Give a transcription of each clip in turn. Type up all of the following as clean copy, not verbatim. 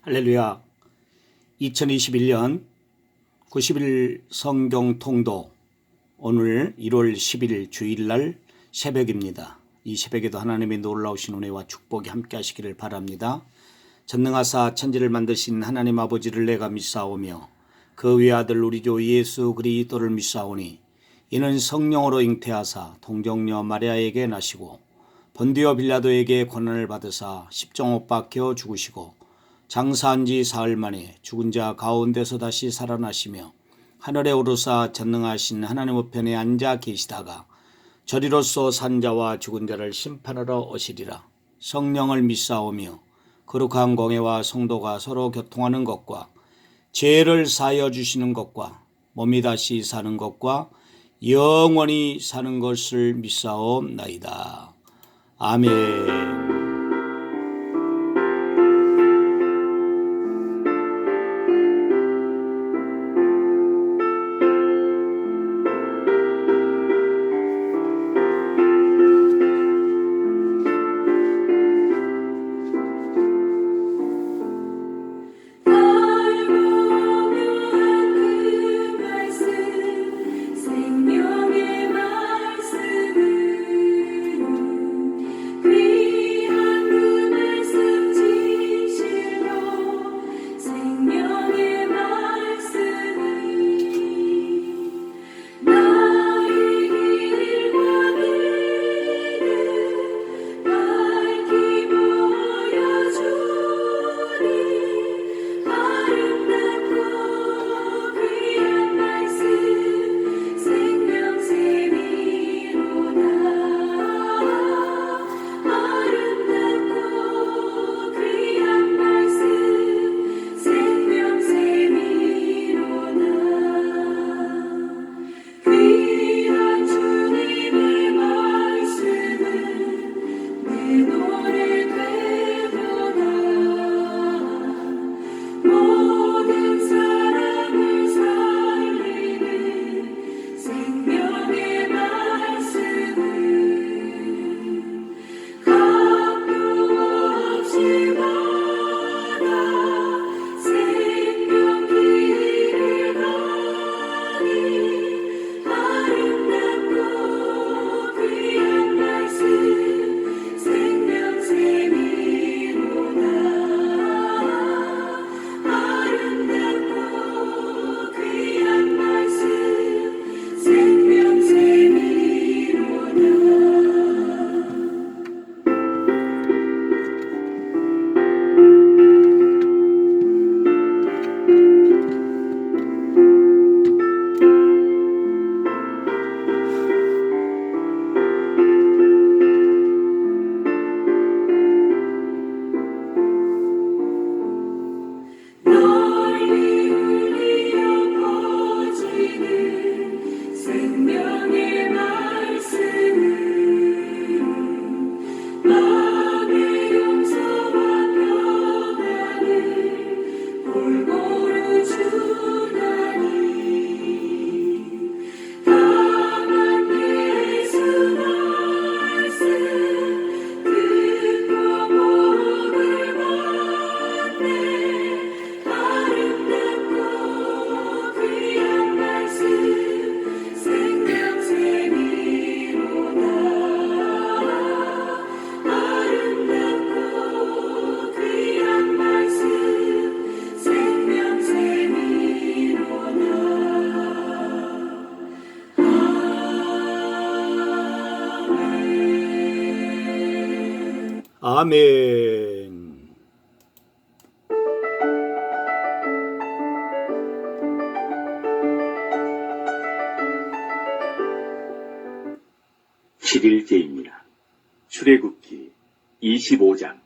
할렐루야. 2021년 90일 성경 통도, 오늘 1월 10일 주일날 새벽입니다. 이 새벽에도 하나님의 놀라우신 은혜와 축복이 함께 하시기를 바랍니다. 전능하사 천지를 만드신 하나님 아버지를 내가 믿사오며 그 외아들 우리 주 예수 그리스도를 믿사오니 이는 성령으로 잉태하사 동정녀 마리아에게 나시고 본디오 빌라도에게 고난을 받으사 십자못 박혀 죽으시고 장사한 지 사흘 만에 죽은 자 가운데서 다시 살아나시며 하늘에 오르사 전능하신 하나님 우편에 앉아 계시다가 저리로서 산 자와 죽은 자를 심판하러 오시리라. 성령을 믿사오며 거룩한 공회와 성도가 서로 교통하는 것과 죄를 사하여 주시는 것과 몸이 다시 사는 것과 영원히 사는 것을 믿사옵나이다. 아멘. 아멘. (11제입니다) 출애굽기 25장.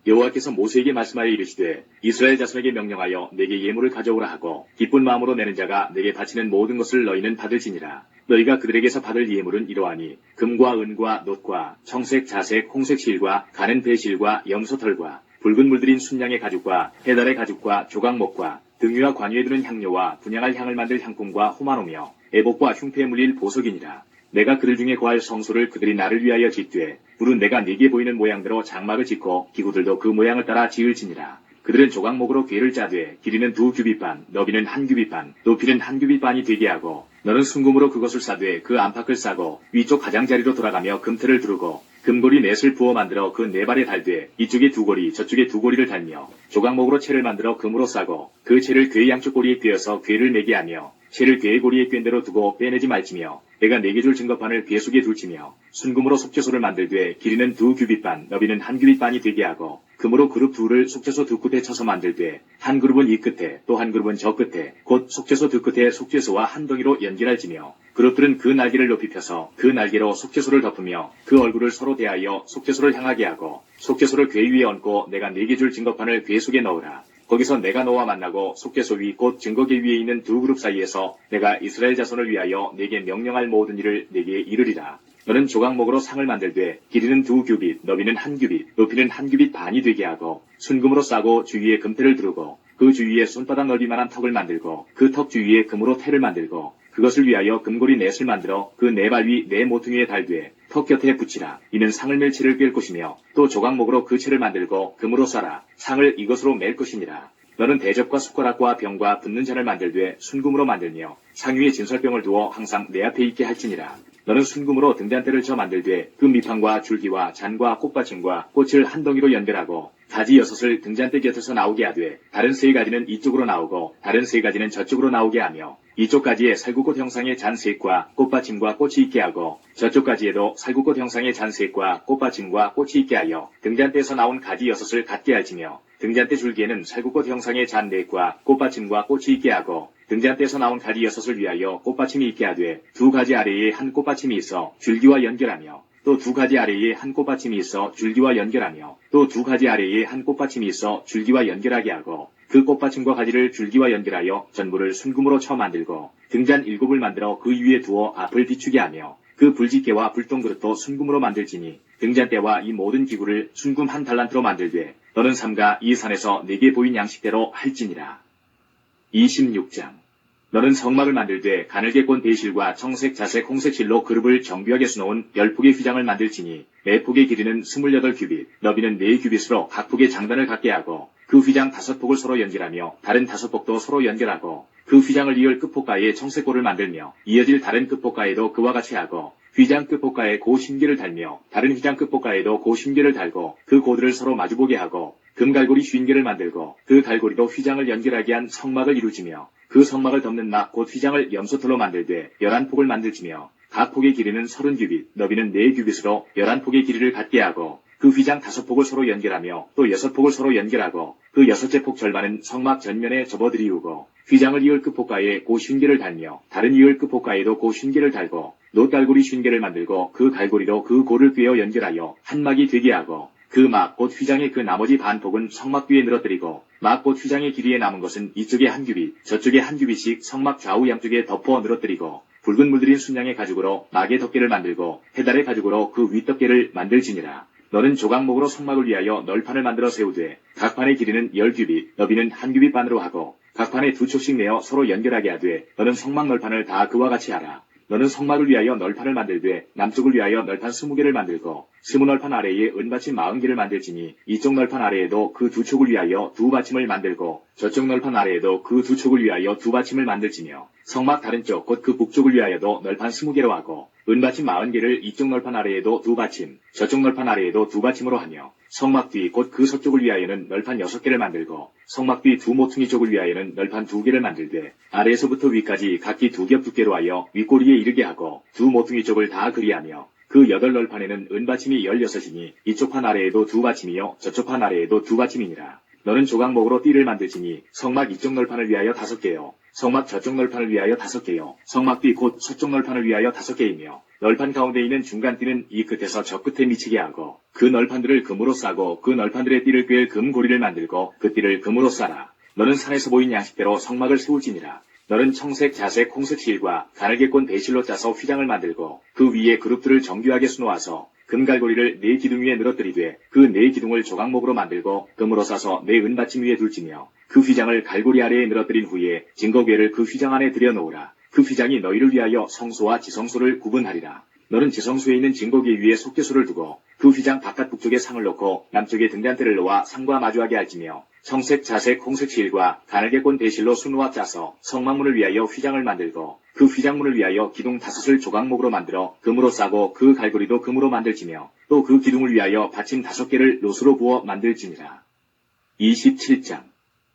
여호와께서 모세에게 말씀하여 이르시되 이스라엘 자손에게 명령하여 내게 예물을 가져오라 하고 기쁜 마음으로 내는 자가 내게 바치는 모든 것을 너희는 받을지니라. 너희가 그들에게서 받을 예물은 이러하니 금과 은과 놋과 청색, 자색, 홍색 실과 가는 배실과 염소털과 붉은 물들인 순양의 가죽과 해달의 가죽과 조각목과 등위와 관유에 두는 향료와 분향할 향을 만들 향품과 호마노며 애복과 흉패에 물릴 보석이니라. 내가 그들 중에 거할 성소를 그들이 나를 위하여 짓되 불은 내가 네게 보이는 모양대로 장막을 짓고 기구들도 그 모양을 따라 지을지니라. 그들은 조각목으로 궤를 짜되 길이는 2규빗 반, 너비는 1규빗 반, 높이는 1규빗 반이 되게 하고 너는 순금으로 그것을 싸되 그 안팎을 싸고 위쪽 가장자리로 돌아가며 금틀을 두르고 금고리 넷을 부어 만들어 그 네 발에 달되 이쪽에 2고리 저쪽에 2고리를 달며 조각목으로 채를 만들어 금으로 싸고 그 채를 궤 양쪽 고리에 꿰어서 궤를 매게 하며 채를 궤의 고리에 꿰인 대로 두고 빼내지 말지며 내가 4개 증거판을 궤 속에 둘지며 순금으로 속죄소를 만들되 길이는 2규빗 반 너비는 1규빗 반이 되게 하고 금으로 그룹 둘을 속죄소 두 끝에 쳐서 만들되 한 그룹은 이 끝에 또 한 그룹은 저 끝에 곧 속죄소 두 끝에 속죄소와 한 덩이로 연결할지며 그룹들은 그 날개를 높이 펴서 그 날개로 속죄소를 덮으며 그 얼굴을 서로 대하여 속죄소를 향하게 하고 속죄소를 궤 위에 얹고 내가 4개 증거판을 궤 속에 넣으라. 거기서 내가 너와 만나고 속죄소 위 곧 증거궤 위에 있는 두 그룹 사이에서 내가 이스라엘 자손을 위하여 네게 명령할 모든 일을 네게 이르리라. 너는 조각목으로 상을 만들되 길이는 2규빗, 너비는 1규빗, 높이는 1규빗 반이 되게 하고 순금으로 싸고 주위에 금태를 두르고 그 주위에 손바닥 넓이만한 턱을 만들고 그 턱 주위에 금으로 태를 만들고 그것을 위하여 금고리 넷을 만들어 그 네 발 위 네 모퉁이에 달되 턱 곁에 붙이라. 이는 상을 맬 채를 꿰 것이며 또 조각목으로 그 채를 만들고 금으로 싸라. 상을 이것으로 맬 것이니라. 너는 대접과 숟가락과 병과 붓는 잔을 만들되 순금으로 만들며 상 위에 진설병을 두어 항상 내 앞에 있게 할지니라. 너는 순금으로 등잔대를 쳐 만들되 그 밑판과 줄기와 잔과 꽃받침과 꽃을 한 덩이로 연결하고 가지 6을 등잔대 곁에서 나오게 하되 다른 3가지는 이쪽으로 나오고 다른 3가지는 저쪽으로 나오게 하며 이쪽 가지에 살구꽃 형상의 잔색과 꽃받침과 꽃이 있게 하고 저쪽 가지에도 살구꽃 형상의 잔색과 꽃받침과 꽃이 있게 하여 등잔대에서 나온 가지 6을 같게 할지며 등잔대 줄기에는 살구꽃 형상의 잔넷과 꽃받침과 꽃이 있게 하고 등잔대에서 나온 가지 6을 위하여 꽃받침이 있게 하되 2가지 아래에 한 꽃받침이 있어 줄기와 연결하며 또 2가지 아래에 한 꽃받침이 있어 줄기와 연결하며 또 2가지 아래에 한 꽃받침이 있어 줄기와 연결하게 하고 그 꽃받침과 가지를 줄기와 연결하여 전부를 순금으로 쳐 만들고 등잔 7을 만들어 그 위에 두어 앞을 비추게 하며 그 불집게와 불똥그릇도 순금으로 만들지니 등잔대와 이 모든 기구를 순금 1달란트로 만들되 너는 삼가 이 산에서 네게 보인 양식대로 할지니라. 26장 너는 성막을 만들되 가늘게 꼰 배실과 청색, 자색, 홍색 실로 그룹을 정교하게 수놓은 10폭의 휘장을 만들지니 매 폭의 길이는 28규빗, 너비는 4규빗으로 각 폭의 장단을 갖게 하고 그 휘장 5폭을 서로 연결하며 다른 5폭도 서로 연결하고 그 휘장을 이을 끝폭가에 청색고를 만들며 이어질 다른 끝폭가에도 그와 같이 하고 휘장 끝폭가에 고 신계를 달며 다른 휘장 끝폭가에도 고 신계를 달고 그 고들을 서로 마주보게 하고 금갈고리 50개를 만들고 그 갈고리로 휘장을 연결하게 한 성막을 이루지며 그 성막을 덮는 막 곧 휘장을 염소털로 만들되 11폭을 만들지며 각 폭의 길이는 30규빗, 너비는 4규빗으로 11폭의 길이를 갖게 하고 그 휘장 5폭을 서로 연결하며 또 6폭을 서로 연결하고 그 6째 폭 절반은 성막 전면에 접어들이우고 휘장을 이을 끝폭가에 고 50개를 달며 다른 이을 끝폭가에도 고 50개를 달고 놋갈고리 50개를 만들고 그 갈고리로 그 고를 꿰어 연결하여 한 막이 되게 하고 그 막 곧 휘장의 그 나머지 반폭은 성막 뒤에 늘어뜨리고 막 곧 휘장의 길이에 남은 것은 이쪽에 1규빗 저쪽에 1규빗씩 성막 좌우 양쪽에 덮어 늘어뜨리고 붉은 물들인 순양의 가죽으로 막의 덮개를 만들고 해달의 가죽으로 그 윗덮개를 만들지니라. 너는 조각목으로 성막을 위하여 널판을 만들어 세우되 각 판의 길이는 10규빗 너비는 1규빗 반으로 하고 각 판에 2촉씩 내어 서로 연결하게 하되 너는 성막 널판을 다 그와 같이 하라. 너는 성막을 위하여 널판을 만들되 남쪽을 위하여 널판 20개를 만들고 스무 널판 아래에 은받침 40개를 만들지니 이쪽 널판 아래에도 그 2촉을 위하여 2받침을 만들고 저쪽 널판 아래에도 그 2촉을 위하여 2받침을 만들지며 성막 다른 쪽 곧 그 북쪽을 위하여도 널판 20개로 하고 은받침 40개를 이쪽 널판 아래에도 2받침 저쪽 널판 아래에도 2받침으로 하며 성막 뒤 곧 그 서쪽을 위하여는 널판 6개를 만들고 성막 뒤 두 모퉁이 쪽을 위하여는 널판 2개를 만들되 아래에서부터 위까지 각기 2겹 두께로 하여 윗꼬리에 이르게 하고 두 모퉁이 쪽을 다 그리하며 그 8널판에는 은받침이 16이니 이쪽 판 아래에도 2받침이요 저쪽 판 아래에도 2받침이니라. 너는 조각목으로 띠를 만들지니 성막 이쪽 널판을 위하여 5개요 성막 저쪽 널판을 위하여 5개요 성막 뒤 곧 서쪽 널판을 위하여 5개이며 널판 가운데 있는 중간 띠는 이 끝에서 저 끝에 미치게 하고 그 널판들을 금으로 싸고 그 널판들의 띠를 꿰을 금고리를 만들고 그 띠를 금으로 싸라. 너는 산에서 보인 양식대로 성막을 세울지니라. 너는 청색, 자색, 홍색 실과 가늘게 꼰 배실로 짜서 휘장을 만들고 그 위에 그룹들을 정교하게 수놓아서 금갈고리를 4기둥 위에 늘어뜨리되 그 4기둥을 조각목으로 만들고 금으로 싸서 4은받침 위에 둘지며 그 휘장을 갈고리 아래에 늘어뜨린 후에 증거궤를 그 휘장 안에 들여놓으라. 그 휘장이 너희를 위하여 성소와 지성소를 구분하리라. 너는 지성소에 있는 증거궤 위에 속죄소를 두고 그 휘장 바깥 북쪽에 상을 놓고 남쪽에 등잔대를 놓아 상과 마주하게 할지며 청색, 자색, 홍색 실과 가늘게꼰 배실로 수놓아 짜서 성막문을 위하여 휘장을 만들고 그 휘장문을 위하여 기둥 5을 조각목으로 만들어 금으로 싸고 그 갈고리도 금으로 만들지며 또 그 기둥을 위하여 받침 5개를 노수로 부어 만들지니라. 27장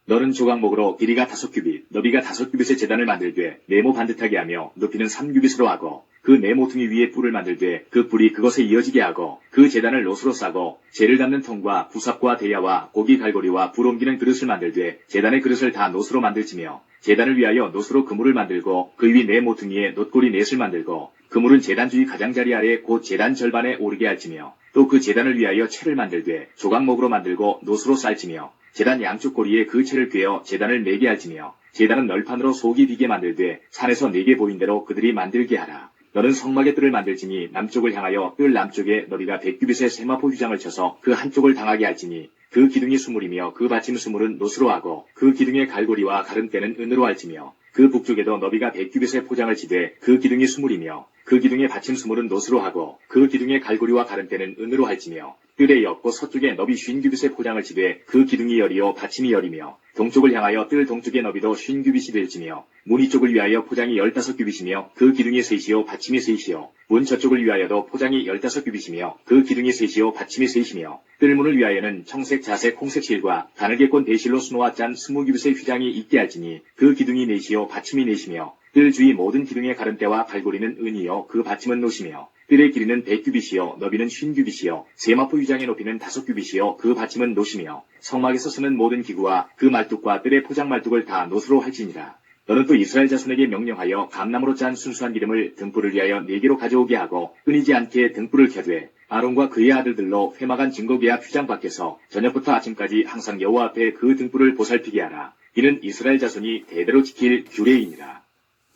너는 조각목으로 길이가 5규빗, 너비가 5규빗의 제단을 만들되 네모 반듯하게 하며 높이는 3규빗으로 하고 그 네 모퉁이 위에 뿔을 만들되 그 뿔이 그것에 이어지게 하고 그 제단을 노수로 싸고 재를 담는 통과 부삽과 대야와 고기 갈고리와 불 옮기는 그릇을 만들되 제단의 그릇을 다 노수로 만들지며 제단을 위하여 노수로 그물을 만들고 그 위 네 모퉁이에 놋고리 넷을 만들고 그물은 제단 주위 가장자리 아래 곧 제단 절반에 오르게 할지며 또 그 제단을 위하여 채를 만들되 조각목으로 만들고 노수로 쌀지며 제단 양쪽 고리에 그 채를 꿰어 제단을 매게 할지며 제단은 널판으로 속이 비게 만들되 산에서 네게 보인 대로 그들이 만들게 하라. 너는 성막의 뜰을 만들지니 남쪽을 향하여 뜰 남쪽에 너비가 100규빗의 세마포 휘장을 쳐서 그 한쪽을 당하게 할지니 그 기둥이 수물이며 그 받침 수물은 노수로 하고 그 기둥의 갈고리와 가름대는 은으로 할지며 그 북쪽에도 너비가 100규빗의 포장을 치되 그 기둥이 수물이며 그 기둥의 받침 수물은 노수로 하고 그 기둥의 갈고리와 가름대는 은으로 할지며 뜰의 옆고 서쪽에 너비 50규빗의 포장을 치되 그 기둥이 열이요 받침이 열이며 동쪽을 향하여 뜰 동쪽의 너비도 50규빗이 될지며 문 이쪽을 위하여 포장이 15규빗이며 그 기둥이 셋이요 받침이 셋이요 문 저쪽을 위하여도 포장이 15규빗이며 그 기둥이 셋이요 받침이 셋이며 뜰문을 위하여는 청색, 자색, 홍색 실과 가늘게꼰 배실로 수놓아 짠 20규빗의 휘장이 있게 할지니 그 기둥이 넷이요 받침이 넷이며 뜰 주위 모든 기둥의 가름대와 갈고리는 은이요 그 받침은 노시며 뜰의 길이는 100규빗이요 너비는 50규빗이요 세마포 휘장의 높이는 5규빗이요 그 받침은 노시며 성막에서 쓰는 모든 기구와 그 말뚝과 뜰의 포장 말뚝을 다 노수로 할지니라. 너는 또 이스라엘 자손에게 명령하여 감나무로 짠 순수한 기름을 등불을 위하여 4개로 가져오게 하고 끊이지 않게 등불을 켜되 아론과 그의 아들들로 회막한 증거계약 휘장 밖에서 저녁부터 아침까지 항상 여호와 앞에 그 등불을 보살피게 하라. 이는 이스라엘 자손이 대대로 지킬 규례이니라.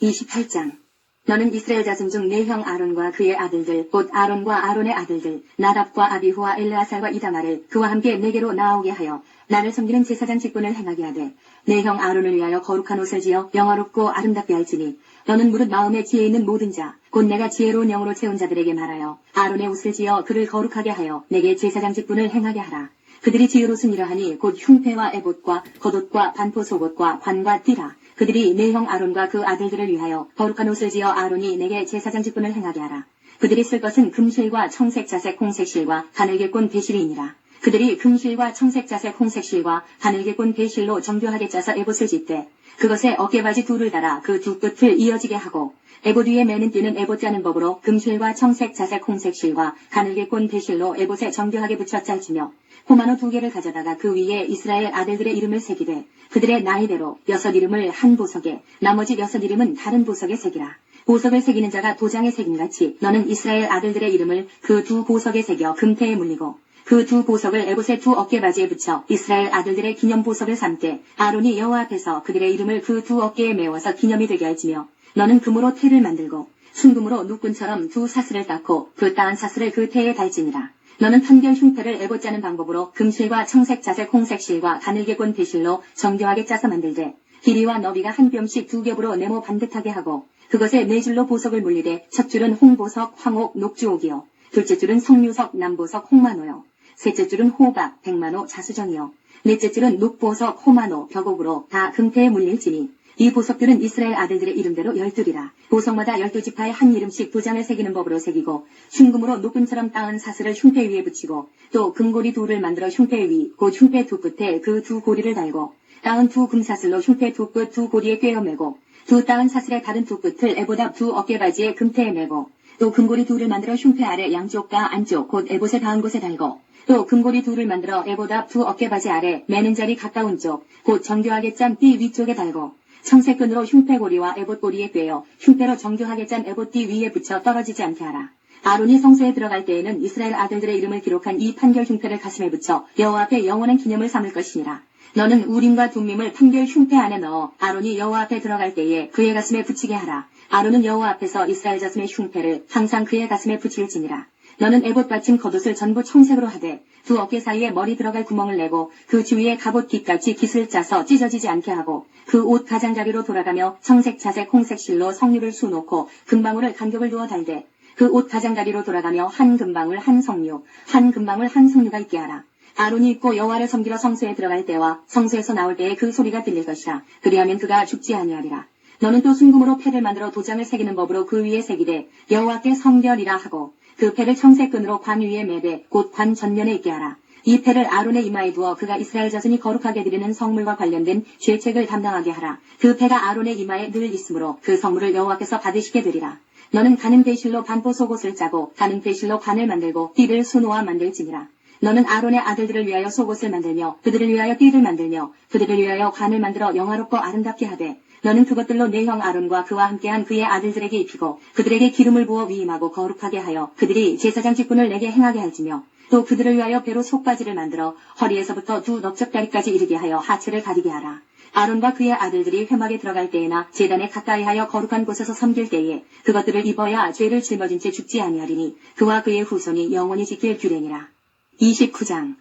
28장 너는 이스라엘 자손 중 네 형 아론과 그의 아들들 곧 아론과 아론의 아들들 나답과 아비후와 엘르아살과 이다말을 그와 함께 내게로 나오게 하여 나를 섬기는 제사장 직분을 행하게 하되 내 형 아론을 위하여 거룩한 옷을 지어 영화롭고 아름답게 할지니 너는 무릇 마음에 지혜 있는 모든 자 곧 내가 지혜로운 영으로 채운 자들에게 말하여 아론의 옷을 지어 그를 거룩하게 하여 내게 제사장 직분을 행하게 하라. 그들이 지혜로운 이러하니 곧 흉패와 에봇과 겉옷과 반포 속옷과 관과 띠라. 그들이 내 형 아론과 그 아들들을 위하여 거룩한 옷을 지어 아론이 내게 제사장 직분을 행하게 하라. 그들이 쓸 것은 금실과 청색, 자색, 홍색 실과 가늘게꼰 배실이니라. 그들이 금실과 청색, 자색, 홍색 실과 가늘게꼰 배실로 정교하게 짜서 에봇을 짓되 그것에 어깨바지 둘을 달아 그 두 끝을 이어지게 하고 에봇 위에 매는 띠는 에봇 짜는 법으로 금실과 청색, 자색, 홍색 실과 가늘게꼰 배실로 에봇에 정교하게 붙여 짤지며 호마노 2개를 가져다가 그 위에 이스라엘 아들들의 이름을 새기되 그들의 나이대로 6 이름을 한 보석에 나머지 6 이름은 다른 보석에 새기라. 보석을 새기는 자가 도장에 새김같이 너는 이스라엘 아들들의 이름을 그 두 보석에 새겨 금태에 물리고 그 두 보석을 에봇의 두 어깨바지에 붙여 이스라엘 아들들의 기념 보석을 삼되 아론이 여호와 앞에서 그들의 이름을 그 두 어깨에 메워서 기념이 되게 할지며 너는 금으로 태를 만들고 순금으로 누꾼처럼 두 사슬을 닦고 그 따은 사슬을 그 태에 달지니라. 너는 판결 흉패를 에봇 짜는 방법으로 금실과 청색, 자색, 홍색 실과 가늘게꼰 배실로 정교하게 짜서 만들되 길이와 너비가 한 뼘씩 2겹으로 네모 반듯하게 하고 그것에 4줄로 보석을 물리되 첫 줄은 홍보석, 황옥, 녹주옥이요 둘째 줄은 석류석, 남보석, 홍마노요 셋째 줄은 호박, 백마노, 자수정이요 넷째 줄은 녹보석, 호마노, 벽옥으로 다 금태에 물릴지니 이 보석들은 이스라엘 아들들의 이름대로 12이라. 보석마다 12지파에 한 이름씩 도장을 새기는 법으로 새기고 순금으로 녹금처럼 따은 사슬을 흉패 위에 붙이고 또 금고리 2를 만들어 흉패 위 곧 흉패 두 끝에 그 두 고리를 달고 따은 두 금사슬로 흉패 두 끝 두 고리에 꿰어 매고 두 따은 사슬의 다른 두 끝을 에봇 앞 두 어깨바지에 금태에 매고 또 금고리 2를 만들어 흉패 아래 양쪽과 안쪽 곧 에봇에 닿은 곳에 달고 또 금고리 2를 만들어 에봇 앞 두 어깨바지 아래 매는 자리 가까운 쪽 곧 정교하게 짠 띠 위쪽에 달고 청색끈으로 흉패고리와 에봇고리에 꿰어 흉패로 정교하게 짠 에봇띠 위에 붙여 떨어지지 않게 하라. 아론이 성소에 들어갈 때에는 이스라엘 아들들의 이름을 기록한 이 판결 흉패를 가슴에 붙여 여호와 앞에 영원한 기념을 삼을 것이니라. 너는 우림과 둠밈을 판결 흉패 안에 넣어 아론이 여호와 앞에 들어갈 때에 그의 가슴에 붙이게 하라. 아론은 여호와 앞에서 이스라엘 자손의 흉패를 항상 그의 가슴에 붙일지니라. 너는 에봇 받침 겉옷을 전부 청색으로 하되 두 어깨 사이에 머리 들어갈 구멍을 내고 그 주위에 갑옷 깃같이 깃을 짜서 찢어지지 않게 하고 그 옷 가장자리로 돌아가며 청색, 자색, 홍색 실로 석류를 수놓고 금방울을 간격을 두어 달되 그 옷 가장자리로 돌아가며 한 금방울 한 석류, 한 금방울 한 석류가 있게 하라. 아론이 입고 여호와를 섬기러 성소에 들어갈 때와 성소에서 나올 때에 그 소리가 들릴 것이라. 그리하면 그가 죽지 아니하리라. 너는 또 순금으로 패를 만들어 도장을 새기는 법으로 그 위에 새기되 여호와께 성결이라 하고 그 패를 청색끈으로 관 위에 매되 곧 관 전면에 있게 하라. 이 패를 아론의 이마에 두어 그가 이스라엘 자손이 거룩하게 드리는 성물과 관련된 죄책을 담당하게 하라. 그 패가 아론의 이마에 늘 있으므로 그 성물을 여호와께서 받으시게 되리라. 너는 가는 배실로 반포 속옷을 짜고 가는 배실로 관을 만들고 띠를 수놓아 만들지니라. 너는 아론의 아들들을 위하여 속옷을 만들며 그들을 위하여 띠를 만들며 그들을 위하여 관을 만들어 영화롭고 아름답게 하되 너는 그것들로 내 형 아론과 그와 함께한 그의 아들들에게 입히고 그들에게 기름을 부어 위임하고 거룩하게 하여 그들이 제사장 직분을 내게 행하게 할지며 또 그들을 위하여 배로 속바지를 만들어 허리에서부터 두 넓적다리까지 이르게 하여 하체를 가리게 하라. 아론과 그의 아들들이 회막에 들어갈 때에나 제단에 가까이 하여 거룩한 곳에서 섬길 때에 그것들을 입어야 죄를 짊어진 채 죽지 아니하리니 그와 그의 후손이 영원히 지킬 규례니라. 29장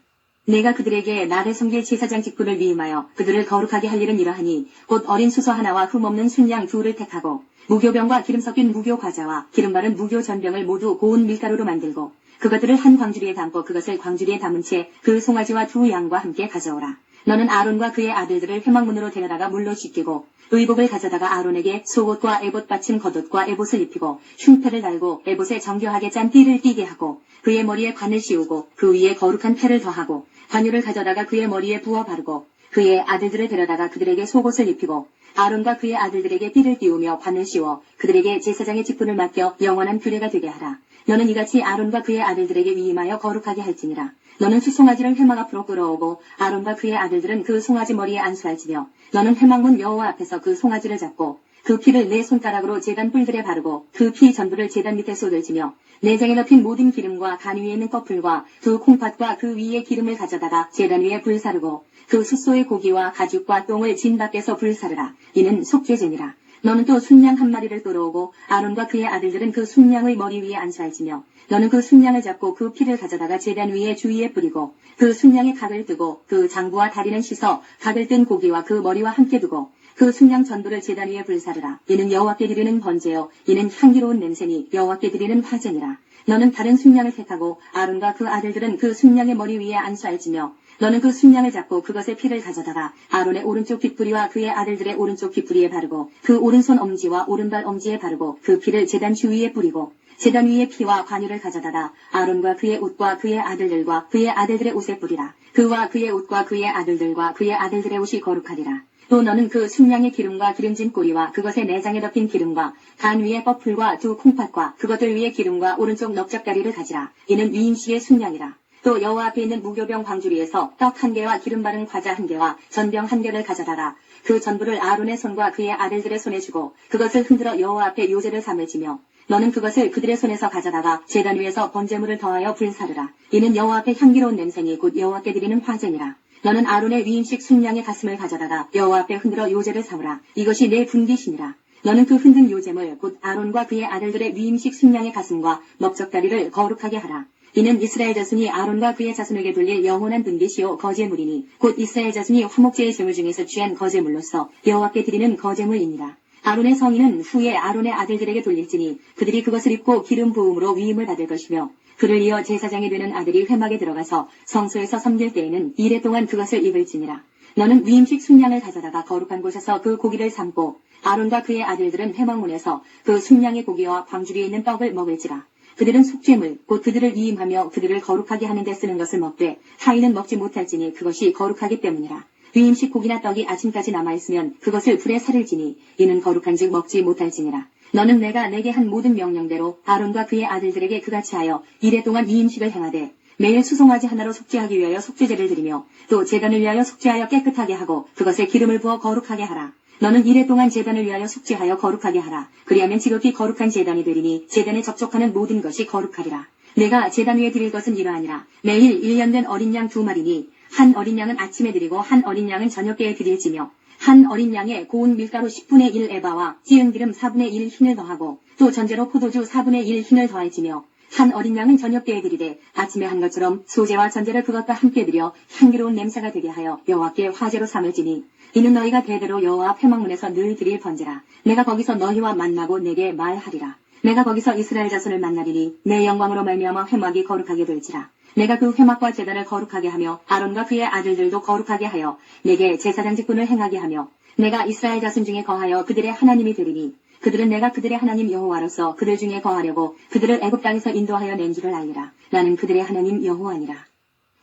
내가 그들에게 나를 섬길 제사장 직분을 위임하여 그들을 거룩하게 할 일은 이러하니 곧 어린 수소 하나와 흠없는 순양 둘을 택하고 무교병과 기름 섞인 무교 과자와 기름 바른 무교 전병을 모두 고운 밀가루로 만들고 그것들을 한 광주리에 담고 그것을 광주리에 담은 채 그 송아지와 두 양과 함께 가져오라. 너는 아론과 그의 아들들을 회막문으로 데려다가 물로 씻기고 의복을 가져다가 아론에게 속옷과 에봇 받침 겉옷과 에봇을 입히고 흉패를 달고 에봇에 정교하게 짠 띠를 띠게 하고 그의 머리에 관을 씌우고 그 위에 거룩한 패를 더하고 관유를 가져다가 그의 머리에 부어 바르고 그의 아들들을 데려다가 그들에게 속옷을 입히고 아론과 그의 아들들에게 띠를 띄우며 관을 씌워 그들에게 제사장의 직분을 맡겨 영원한 규례가 되게 하라. 너는 이같이 아론과 그의 아들들에게 위임하여 거룩하게 할지니라. 너는 수송아지를 회막 앞으로 끌어오고 아론과 그의 아들들은 그 송아지 머리에 안수할지며 너는 회막문 여호와 앞에서 그 송아지를 잡고 그 피를 내 손가락으로 제단 뿔들에 바르고 그 피 전부를 제단 밑에 쏟을지며 내장에 넣힌 모든 기름과 간 위에 있는 꺼풀과 두 콩팥과 그 위에 기름을 가져다가 제단 위에 불사르고 그 숫소의 고기와 가죽과 똥을 진 밖에서 불사르라. 이는 속죄제니라. 너는 또 순양 한 마리를 끌어오고 아론과 그의 아들들은 그 순양의 머리 위에 안수할지며 너는 그 순양을 잡고 그 피를 가져다가 제단 위에 주위에 뿌리고 그 순양의 각을 뜨고 그 장부와 다리는 씻어 각을 뜬 고기와 그 머리와 함께 두고 그 순양 전부를 제단 위에 불사르라. 이는 여호와께 드리는 번제요 이는 향기로운 냄새니 여호와께 드리는 화제니라. 너는 다른 순양을 택하고 아론과 그 아들들은 그 순양의 머리 위에 안수할지며 너는 그 순양을 잡고 그것의 피를 가져다가 아론의 오른쪽 귓부리와 그의 아들들의 오른쪽 귓부리에 바르고 그 오른손 엄지와 오른발 엄지에 바르고 그 피를 제단 주위에 뿌리고 제단 위에 피와 관유를 가져다가 아론과 그의 옷과 그의 아들들과 그의 아들들의 옷에 뿌리라. 그와 그의 옷과 그의 아들들과 그의 아들들의 옷이 거룩하리라. 또 너는 그 순양의 기름과 기름진 꼬리와 그것의 내장에 덮인 기름과 간 위에 뻐풀과 두 콩팥과 그것들 위에 기름과 오른쪽 넓적다리를 가지라. 이는 위임식의 순양이라. 또 여호와 앞에 있는 무교병 광주리에서 떡 한 개와 기름 바른 과자 한 개와 전병 한 개를 가져다가 그 전부를 아론의 손과 그의 아들들의 손에 주고 그것을 흔들어 여호와 앞에 요제를 삼을지며 너는 그것을 그들의 손에서 가져다가 제단 위에서 번제물을 더하여 불사르라. 이는 여호와 앞에 향기로운 냄새니 곧 여호와께 드리는 화제니라. 너는 아론의 위임식 순양의 가슴을 가져다가 여호와 앞에 흔들어 요제를 삼으라. 이것이 내 분깃이니라. 너는 그 흔든 요제물 곧 아론과 그의 아들들의 위임식 순양의 가슴과 넓적다리를 거룩하게 하라. 이는 이스라엘 자손이 아론과 그의 자손에게 돌릴 영원한 분깃이요 거제물이니 곧 이스라엘 자손이 화목제의 제물 중에서 취한 거제물로서 여호와께 드리는 거제물이니라. 아론의 성인은 후에 아론의 아들들에게 돌릴지니 그들이 그것을 입고 기름 부음으로 위임을 받을 것이며 그를 이어 제사장이 되는 아들이 회막에 들어가서 성소에서 섬길 때에는 이래 동안 그것을 입을지니라. 너는 위임식 순양을 가져다가 거룩한 곳에서 그 고기를 삶고 아론과 그의 아들들은 회막문에서 그 순양의 고기와 광주리에 있는 떡을 먹을지라. 그들은 속죄물 곧 그들을 위임하며 그들을 거룩하게 하는 데 쓰는 것을 먹되 타인은 먹지 못할지니 그것이 거룩하기 때문이라. 위임식 고기나 떡이 아침까지 남아있으면 그것을 불에 사를지니 이는 거룩한즉 먹지 못할지니라. 너는 내가 내게 한 모든 명령대로 아론과 그의 아들들에게 그같이 하여 이래 동안 위임식을 행하되 매일 수송아지 하나로 속죄하기 위하여 속죄제를 드리며 또 제단을 위하여 속죄하여 깨끗하게 하고 그것에 기름을 부어 거룩하게 하라. 너는 이래 동안 제단을 위하여 속죄하여 거룩하게 하라. 그리하면 지극히 거룩한 제단이 되리니 제단에 접촉하는 모든 것이 거룩하리라. 내가 제단 위에 드릴 것은 이러하니라. 매일 1년 된 어린 양 2마리니 한 어린 양은 아침에 드리고 한 어린 양은 저녁에 드릴지며 한 어린 양에 고운 밀가루 10분의 1 에바와 찌은 기름 4분의 1 흰을 더하고 또 전제로 포도주 4분의 1 흰을 더할지며 한 어린 양은 저녁때에 드리되 아침에 한 것처럼 소제와 전제를 그것과 함께 드려 향기로운 냄새가 되게 하여 여호와께 화제로 삼을지니 이는 너희가 대대로 여호와 회막문에서 늘 드릴 번제라. 내가 거기서 너희와 만나고 내게 말하리라. 내가 거기서 이스라엘 자손을 만나리니 내 영광으로 말미암아 회막이 거룩하게 될지라. 내가 그 회막과 제단을 거룩하게 하며 아론과 그의 아들들도 거룩하게 하여 내게 제사장 직분을 행하게 하며 내가 이스라엘 자손 중에 거하여 그들의 하나님이 되리니 그들은 내가 그들의 하나님 여호와로서 그들 중에 거하려고 그들을 애굽 땅에서 인도하여 낸 줄을 알리라. 나는 그들의 하나님 여호와니라.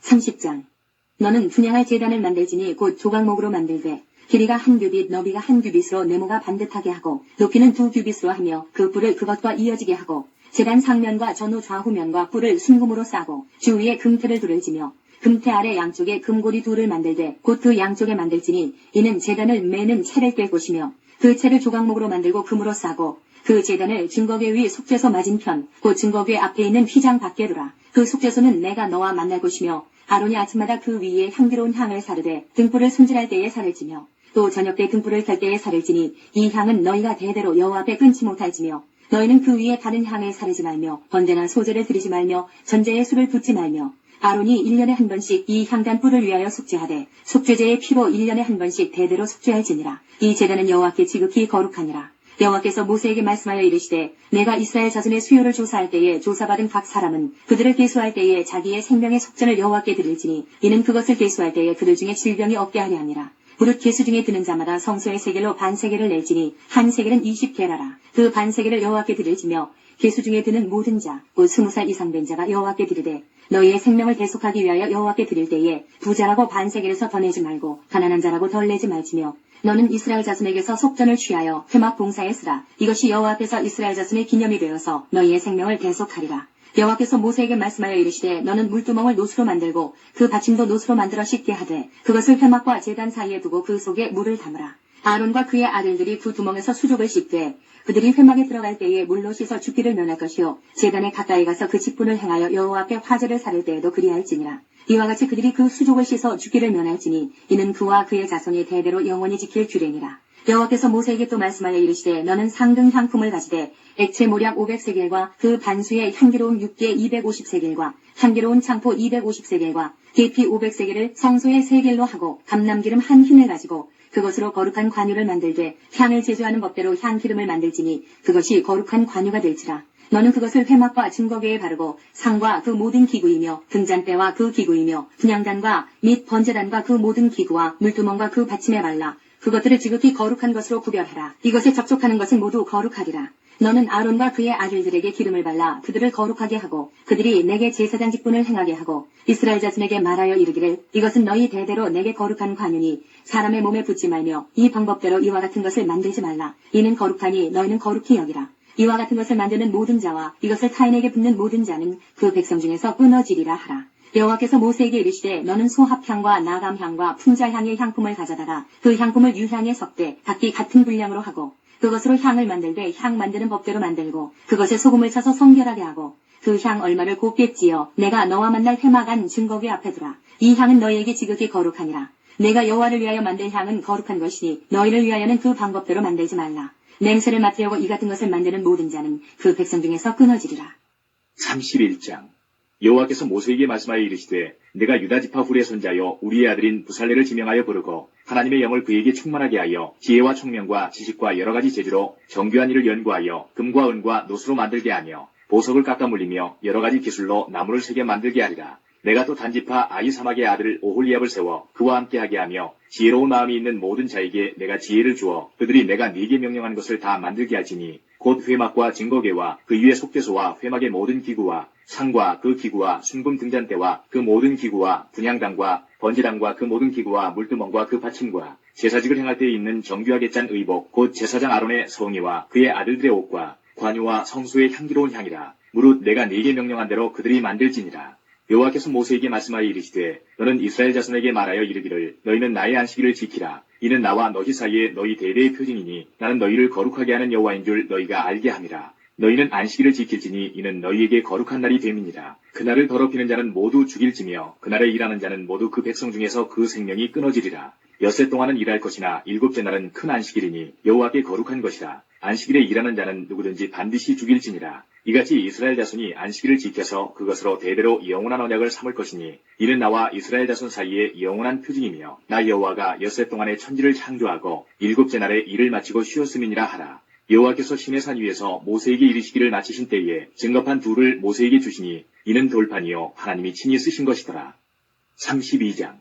30장. 너는 분향할 제단을 만들지니 곧 조각목으로 만들되 길이가 1규빗 너비가 1규빗으로 네모가 반듯하게 하고 높이는 2규빗으로 하며 그 뿔을 그것과 이어지게 하고 제단 상면과 전후 좌후면과 뿔을 순금으로 싸고 주위에 금테를 둘을 지며 금테 아래 양쪽에 금고리 둘을 만들되 곧 그 양쪽에 만들지니 이는 제단을 매는 채를 꿰 것이며 그 채를 조각목으로 만들고 금으로 싸고 그 제단을 증거궤 위 속죄소 맞은편 곧 증거궤 앞에 있는 휘장 밖에 두라. 그 속죄소는 내가 너와 만날 것이며 아론이 아침마다 그 위에 향기로운 향을 사르되 등불을 손질할 때에 살을 지며 또 저녁 때 등불을 켤 때에 살을 지니 이 향은 너희가 대대로 여호와 앞에 끊지 못할지며 너희는 그 위에 다른 향을 사르지 말며 번제나 소제를 드리지 말며 전제에 술을 붓지 말며 아론이 1년에 한 번씩 이 향단 뿔을 위하여 속죄하되 속죄제의 피로 1년에 한 번씩 대대로 속죄할지니라. 이 제단은 여호와께 지극히 거룩하니라. 여호와께서 모세에게 말씀하여 이르시되 내가 이스라엘 자손의 수요를 조사할 때에 조사받은 각 사람은 그들을 계수할 때에 자기의 생명의 속전을 여호와께 드릴지니 이는 그것을 계수할 때에 그들 중에 질병이 없게 하려 함이라. 무릇 계수 중에 드는 자마다 성소의 세겔로 반세겔을 낼지니 한 세겔은 20게라라. 그 반세겔을 여호와께 드릴지며 계수 중에 드는 모든 자, 곧 20살 이상 된 자가 여호와께 드리되 너희의 생명을 대속하기 위하여 여호와께 드릴 때에 부자라고 반세겔에서 더 내지 말고 가난한 자라고 덜 내지 말지며 너는 이스라엘 자손에게서 속전을 취하여 회막 봉사에 쓰라. 이것이 여호와 앞에서 이스라엘 자손의 기념이 되어서 너희의 생명을 대속하리라. 여호와께서 모세에게 말씀하여 이르시되 너는 물두멍을 노수로 만들고 그 받침도 노수로 만들어 씻게 하되 그것을 회막과 제단 사이에 두고 그 속에 물을 담으라. 아론과 그의 아들들이 그 두멍에서 수족을 씻되 그들이 회막에 들어갈 때에 물로 씻어 죽기를 면할 것이요 제단에 가까이 가서 그 직분을 행하여 여호와 앞에 화제를 사를 때에도 그리할지니라. 이와 같이 그들이 그 수족을 씻어 죽기를 면할지니 이는 그와 그의 자손이 대대로 영원히 지킬 규례니라. 여호와께서 모세에게 또 말씀하여 이르시되 너는 상등 향품을 가지되 액체 모략 500세겔과 그 반수의 향기로운 육개 250세겔과 향기로운 창포 250세겔과 계피 500세겔을 성소의 세겔로 하고 감람기름 한 흰을 가지고 그것으로 거룩한 관유를 만들되 향을 제조하는 법대로 향기름을 만들지니 그것이 거룩한 관유가 될지라. 너는 그것을 회막과 증거궤에 바르고 상과 그 모든 기구이며 등잔대와 그 기구이며 분향단과 및 번제단과 그 모든 기구와 물두멍과 그 받침에 발라 그것들을 지극히 거룩한 것으로 구별하라. 이것에 접촉하는 것은 모두 거룩하리라. 너는 아론과 그의 아들들에게 기름을 발라 그들을 거룩하게 하고 그들이 내게 제사장 직분을 행하게 하고 이스라엘 자손에게 말하여 이르기를 이것은 너희 대대로 내게 거룩한 관유니 사람의 몸에 붙지 말며 이 방법대로 이와 같은 것을 만들지 말라. 이는 거룩하니 너희는 거룩히 여기라. 이와 같은 것을 만드는 모든 자와 이것을 타인에게 붓는 모든 자는 그 백성 중에서 끊어지리라 하라. 여호와께서 모세에게 이르시되 너는 소합향과 나감향과 풍자향의 향품을 가져다가 그 향품을 유향에 섞되 각기 같은 분량으로 하고 그것으로 향을 만들되 향 만드는 법대로 만들고 그것에 소금을 쳐서 성결하게 하고 그 향 얼마를 곱게 찌어 내가 너와 만날 회막 안 증거궤 앞에 두라. 이 향은 너희에게 지극히 거룩하니라. 내가 여호와를 위하여 만든 향은 거룩한 것이니 너희를 위하여는 그 방법대로 만들지 말라. 냄새를 맡으려고 이 같은 것을 만드는 모든 자는 그 백성 중에서 끊어지리라. 31장. 여호와께서 모세에게 말씀하여 이르시되 내가 유다 지파 훌의 손자여 우리의 아들인 부살레를 지명하여 부르고 하나님의 영을 그에게 충만하게 하여 지혜와 총명과 지식과 여러 가지 재주로 정교한 일을 연구하여 금과 은과 노수로 만들게 하며 보석을 깎아 물리며 여러 가지 기술로 나무를 새겨 만들게 하리라. 내가 또 단지파 아히사막의 아들 오홀리압을 세워 그와 함께하게 하며 지혜로운 마음이 있는 모든 자에게 내가 지혜를 주어 그들이 내가 네게 명령한 것을 다 만들게 하지니 곧 회막과 증거궤와 그 위에 속죄소와 회막의 모든 기구와 상과 그 기구와 순금 등잔대와 그 모든 기구와 분향단과 번제단과 그 모든 기구와 물두멍과 그 받침과 제사직을 행할 때에 있는 정교하게 짠 의복 곧 제사장 아론의 성의와 그의 아들들의 옷과 관유와 성소의 향기로운 향이라. 무릇 내가 네게 명령한 대로 그들이 만들지니라. 여호와께서 모세에게 말씀하여 이르시되 너는 이스라엘 자손에게 말하여 이르기를 너희는 나의 안식일을 지키라. 이는 나와 너희 사이에 너희 대대의 표징이니 나는 너희를 거룩하게 하는 여호와인 줄 너희가 알게 함이라. 너희는 안식일을 지킬지니 이는 너희에게 거룩한 날이 됨이니라. 그날을 더럽히는 자는 모두 죽일지며 그날에 일하는 자는 모두 그 백성 중에서 그 생명이 끊어지리라. 엿새 동안은 일할 것이나 일곱째 날은 큰 안식일이니 여호와께 거룩한 것이라. 안식일에 일하는 자는 누구든지 반드시 죽일지니라. 이같이 이스라엘 자손이 안식일을 지켜서 그것으로 대대로 영원한 언약을 삼을 것이니 이는 나와 이스라엘 자손 사이에 영원한 표징이며 나 여호와가 엿새 동안에 천지를 창조하고 일곱째 날에 일을 마치고 쉬었음이니라 하라. 여호와께서 시내산 위에서 모세에게 이르시기를 마치신 때에 증거판 둘을 모세에게 주시니 이는 돌판이요 하나님이 친히 쓰신 것이더라. 32장.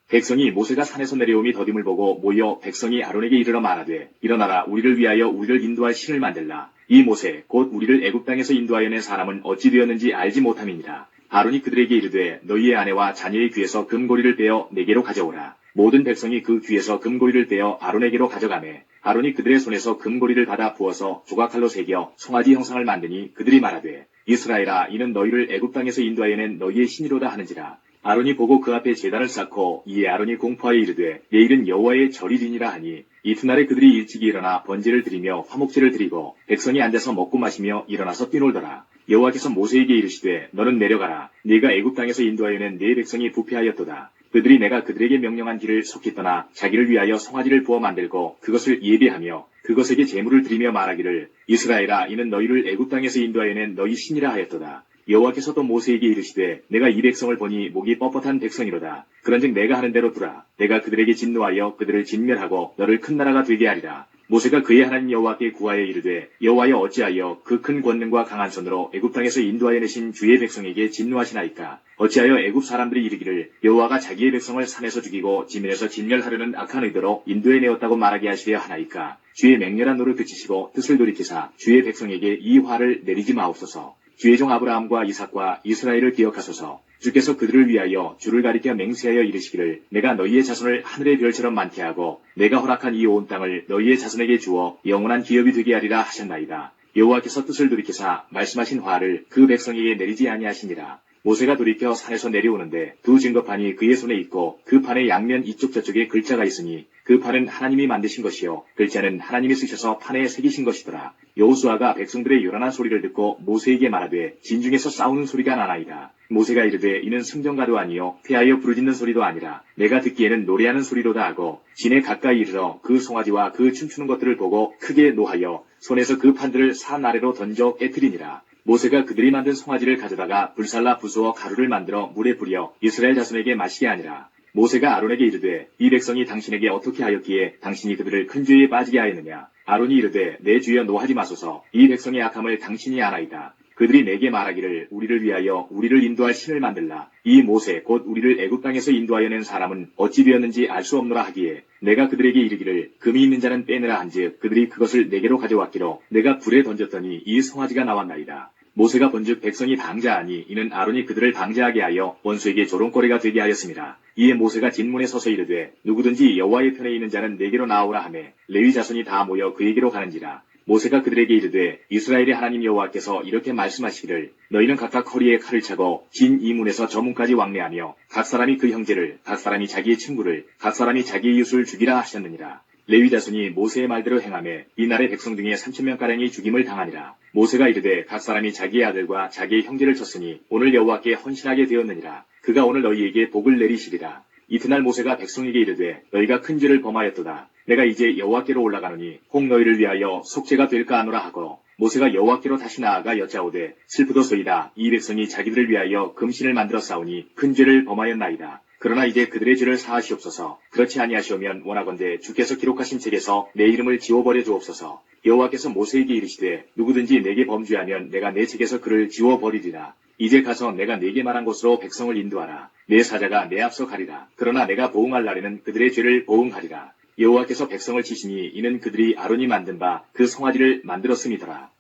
백성이 모세가 산에서 내려옴이 더딤을 보고 모여 백성이 아론에게 이르러 말하되 일어나라 우리를 위하여 우리를 인도할 신을 만들라. 이 모세 곧 우리를 애굽 땅에서 인도하여 낸 사람은 어찌 되었는지 알지 못함이니라. 아론이 그들에게 이르되 너희의 아내와 자녀의 귀에서 금고리를 떼어 내게로 가져오라. 모든 백성이 그 귀에서 금고리를 떼어 아론에게로 가져가매 아론이 그들의 손에서 금고리를 받아 부어서 조각칼로 새겨 송아지 형상을 만드니 그들이 말하되 이스라엘아 이는 너희를 애굽 땅에서 인도하여 낸 너희의 신이로다 하는지라. 아론이 보고 그 앞에 제단을 쌓고 이에 아론이 공포하여 이르되 내일은 여호와의 절이리니라 하니 이튿날에 그들이 일찍이 일어나 번제를 드리며 화목제를 드리고 백성이 앉아서 먹고 마시며 일어나서 뛰놀더라. 여호와께서 모세에게 이르시되 너는 내려가라. 네가 애굽 땅에서 인도하여 낸 네 백성이 부패하였도다. 그들이 내가 그들에게 명령한 길을 속히 떠나 자기를 위하여 송아지를 부어 만들고 그것을 예배하며 그것에게 제물을 드리며 말하기를 이스라엘아 이는 너희를 애굽 땅에서 인도하여 낸 너희 신이라 하였도다. 여호와께서 또 모세에게 이르시되 내가 이 백성을 보니 목이 뻣뻣한 백성이로다. 그런즉 내가 하는 대로 두라. 내가 그들에게 진노하여 그들을 진멸하고 너를 큰 나라가 되게 하리라. 모세가 그의 하나님 여호와께 구하여 이르되 여호와여 어찌하여 그 큰 권능과 강한 손으로 애굽 땅에서 인도하여 내신 주의 백성에게 진노하시나이까. 어찌하여 애굽 사람들이 이르기를 여호와가 자기의 백성을 산에서 죽이고 지면에서 진멸하려는 악한 의도로 인도해 내었다고 말하게 하시려 하나이까. 주의 맹렬한 노를 그치시고 뜻을 돌이키사 주의 백성에게 이 화를 내리지 마옵소서. 주의 종 아브라함과 이삭과 이스라엘을 기억하소서. 주께서 그들을 위하여 주를 가리켜 맹세하여 이르시기를 내가 너희의 자손을 하늘의 별처럼 많게 하고 내가 허락한 이 온 땅을 너희의 자손에게 주어 영원한 기업이 되게 하리라 하셨나이다. 여호와께서 뜻을 돌이키사 말씀하신 화를 그 백성에게 내리지 아니하시니라. 모세가 돌이켜 산에서 내려오는데 두 증거판이 그의 손에 있고 그 판의 양면 이쪽 저쪽에 글자가 있으니 그 판은 하나님이 만드신 것이요 글자는 하나님이 쓰셔서 판에 새기신 것이더라. 여호수아가 백성들의 요란한 소리를 듣고 모세에게 말하되 진중에서 싸우는 소리가 나나이다. 모세가 이르되 이는 승전가도 아니요 패하여 부르짖는 소리도 아니라 내가 듣기에는 노래하는 소리로다 하고 진에 가까이 이르러 그 송아지와 그 춤추는 것들을 보고 크게 노하여 손에서 그 판들을 산 아래로 던져 깨뜨리니라. 모세가 그들이 만든 송아지를 가져다가 불살라 부수어 가루를 만들어 물에 뿌려 이스라엘 자손에게 마시게 하니라. 모세가 아론에게 이르되 이 백성이 당신에게 어떻게 하였기에 당신이 그들을 큰 죄에 빠지게 하였느냐. 아론이 이르되 내 주여 노하지 마소서. 이 백성의 악함을 당신이 아나이다. 그들이 내게 말하기를 우리를 위하여 우리를 인도할 신을 만들라. 이 모세 곧 우리를 애굽 땅에서 인도하여 낸 사람은 어찌 되었는지 알 수 없노라 하기에 내가 그들에게 이르기를 금이 있는 자는 빼내라 한즉 그들이 그것을 내게로 가져왔기로 내가 불에 던졌더니 이 송아지가 나왔나이다. 모세가 본즉 백성이 방자하니 이는 아론이 그들을 방자하게 하여 원수에게 조롱거리가 되게 하였습니다. 이에 모세가 진문에 서서 이르되 누구든지 여호와의 편에 있는 자는 내게로 나오라 하매 레위 자손이 다 모여 그에게로 가는지라. 모세가 그들에게 이르되 이스라엘의 하나님 여호와께서 이렇게 말씀하시기를 너희는 각각 허리에 칼을 차고 진 이 문에서 저 문까지 왕래하며 각 사람이 그 형제를 각 사람이 자기의 친구를 각 사람이 자기의 이웃을 죽이라 하셨느니라. 레위 자손이 모세의 말대로 행하매 이날의 백성 중에 3,000명가량이 죽임을 당하니라. 모세가 이르되 각 사람이 자기의 아들과 자기의 형제를 쳤으니 오늘 여호와께 헌신하게 되었느니라. 그가 오늘 너희에게 복을 내리시리라. 이튿날 모세가 백성에게 이르되 너희가 큰 죄를 범하였도다. 내가 이제 여호와께로 올라가노니 혹 너희를 위하여 속죄가 될까 하노라 하고 모세가 여호와께로 다시 나아가 여짜오되 슬프도소이다. 이 백성이 자기들을 위하여 금신을 만들어 싸우니 큰 죄를 범하였나이다. 그러나 이제 그들의 죄를 사하시옵소서. 그렇지 아니하시오면 원하건대 주께서 기록하신 책에서 내 이름을 지워버려 주옵소서. 여호와께서 모세에게 이르시되 누구든지 내게 범죄하면 내가 내 책에서 그를 지워버리리라. 이제 가서 내가 네게 말한 곳으로 백성을 인도하라. 내 사자가 내 앞서 가리라. 그러나 내가 보응할 날에는 그들의 죄를 보응하리라. 여호와께서 백성을 치시니 이는 그들이 아론이 만든 바 그 송아지를 만들었음이더라.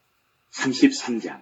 33장.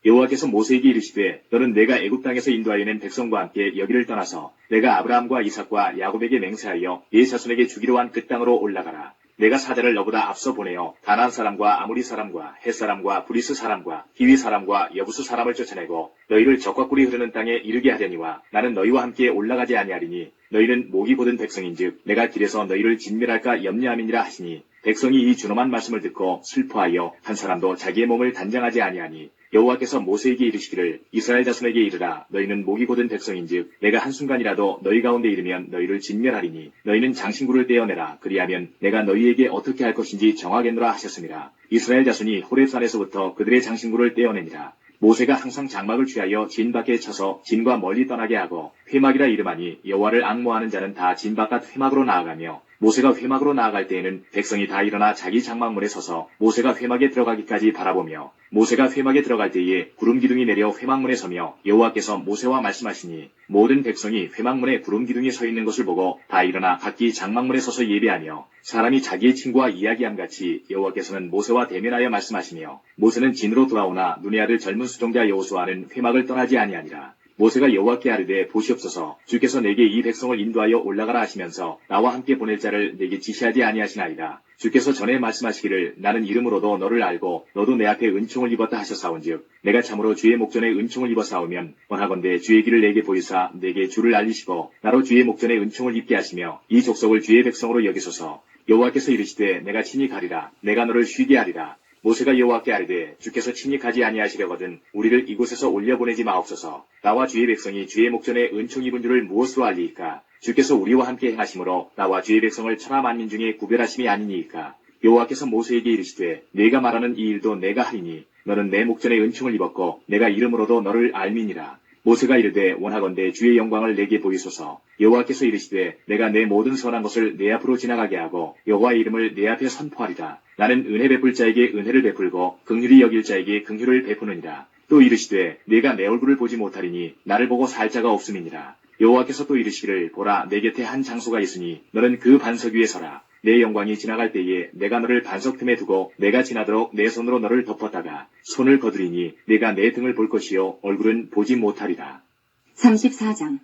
여호와께서 모세에게 이르시되 너는 내가 애굽 땅에서 인도하여 낸 백성과 함께 여기를 떠나서 내가 아브라함과 이삭과 야곱에게 맹세하여 네 자손에게 주기로 한 그 땅으로 올라가라. 내가 사자를 너보다 앞서 보내어 가나안 사람과 아모리 사람과 헷 사람과 브리스 사람과 히위 사람과 여부수 사람을 쫓아내고 너희를 적과 꿀이 흐르는 땅에 이르게 하려니와 나는 너희와 함께 올라가지 아니하리니 너희는 목이 곧은 백성인즉 내가 길에서 너희를 진멸할까 염려함이니라 하시니 백성이 이 준엄한 말씀을 듣고 슬퍼하여 한 사람도 자기의 몸을 단장하지 아니하니 여호와께서 모세에게 이르시기를 이스라엘 자손에게 이르라. 너희는 목이 곧은 백성인즉 내가 한순간이라도 너희 가운데 이르면 너희를 진멸하리니 너희는 장신구를 떼어내라. 그리하면 내가 너희에게 어떻게 할 것인지 정하겠노라 하셨습니다. 이스라엘 자손이 호렙산에서부터 그들의 장신구를 떼어내니라. 모세가 항상 장막을 취하여 진 밖에 쳐서 진과 멀리 떠나게 하고 회막이라 이름하니 여호와를 앙모하는 자는 다 진 바깥 회막으로 나아가며 모세가 회막으로 나아갈 때에는 백성이 다 일어나 자기 장막문에 서서 모세가 회막에 들어가기까지 바라보며 모세가 회막에 들어갈 때에 구름 기둥이 내려 회막문에 서며 여호와께서 모세와 말씀하시니 모든 백성이 회막문에 구름 기둥이 서 있는 것을 보고 다 일어나 각기 장막문에 서서 예배하며 사람이 자기의 친구와 이야기함 같이 여호와께서는 모세와 대면하여 말씀하시며 모세는 진으로 돌아오나 눈의 아들 젊은 수종자 여호수아는 회막을 떠나지 아니하니라. 모세가 여호와께 아뢰되 보시옵소서 주께서 내게 이 백성을 인도하여 올라가라 하시면서 나와 함께 보낼 자를 내게 지시하지 아니하시나이다. 주께서 전에 말씀하시기를 나는 이름으로도 너를 알고 너도 내 앞에 은총을 입었다 하셨사온즉 내가 참으로 주의 목전에 은총을 입었사오면 원하건대 주의 길을 내게 보이사 내게 주를 알리시고 나로 주의 목전에 은총을 입게 하시며 이 족속을 주의 백성으로 여기소서. 여호와께서 이르시되 내가 친히 가리라 내가 너를 쉬게 하리라. 모세가 여호와께 아뢰되 주께서 친히 가지 아니하시려거든 우리를 이곳에서 올려보내지 마옵소서. 나와 주의 백성이 주의 목전에 은총 입은 줄을 무엇으로 알리이까? 주께서 우리와 함께 행하심으로 나와 주의 백성을 천하 만민 중에 구별하심이 아니니이까? 여호와께서 모세에게 이르시되 네가 말하는 이 일도 내가 하리니 너는 내 목전에 은총을 입었고 내가 이름으로도 너를 알미니라. 모세가 이르되 원하건대 주의 영광을 내게 보이소서. 여호와께서 이르시되 내가 내 모든 선한 것을 내 앞으로 지나가게 하고 여호와의 이름을 내 앞에 선포하리라. 나는 은혜 베풀 자에게 은혜를 베풀고 긍휼히 여길 자에게 긍휼을 베푸느니라. 또 이르시되 내가 내 얼굴을 보지 못하리니 나를 보고 살 자가 없음이니라. 여호와께서 또 이르시기를 보라 내 곁에 한 장소가 있으니 너는 그 반석 위에 서라. 내 영광이 지나갈 때에 내가 너를 반석 틈에 두고 내가 지나도록 내 손으로 너를 덮었다가 손을 거두리니 내가 내 등을 볼 것이요 얼굴은 보지 못하리라. 34장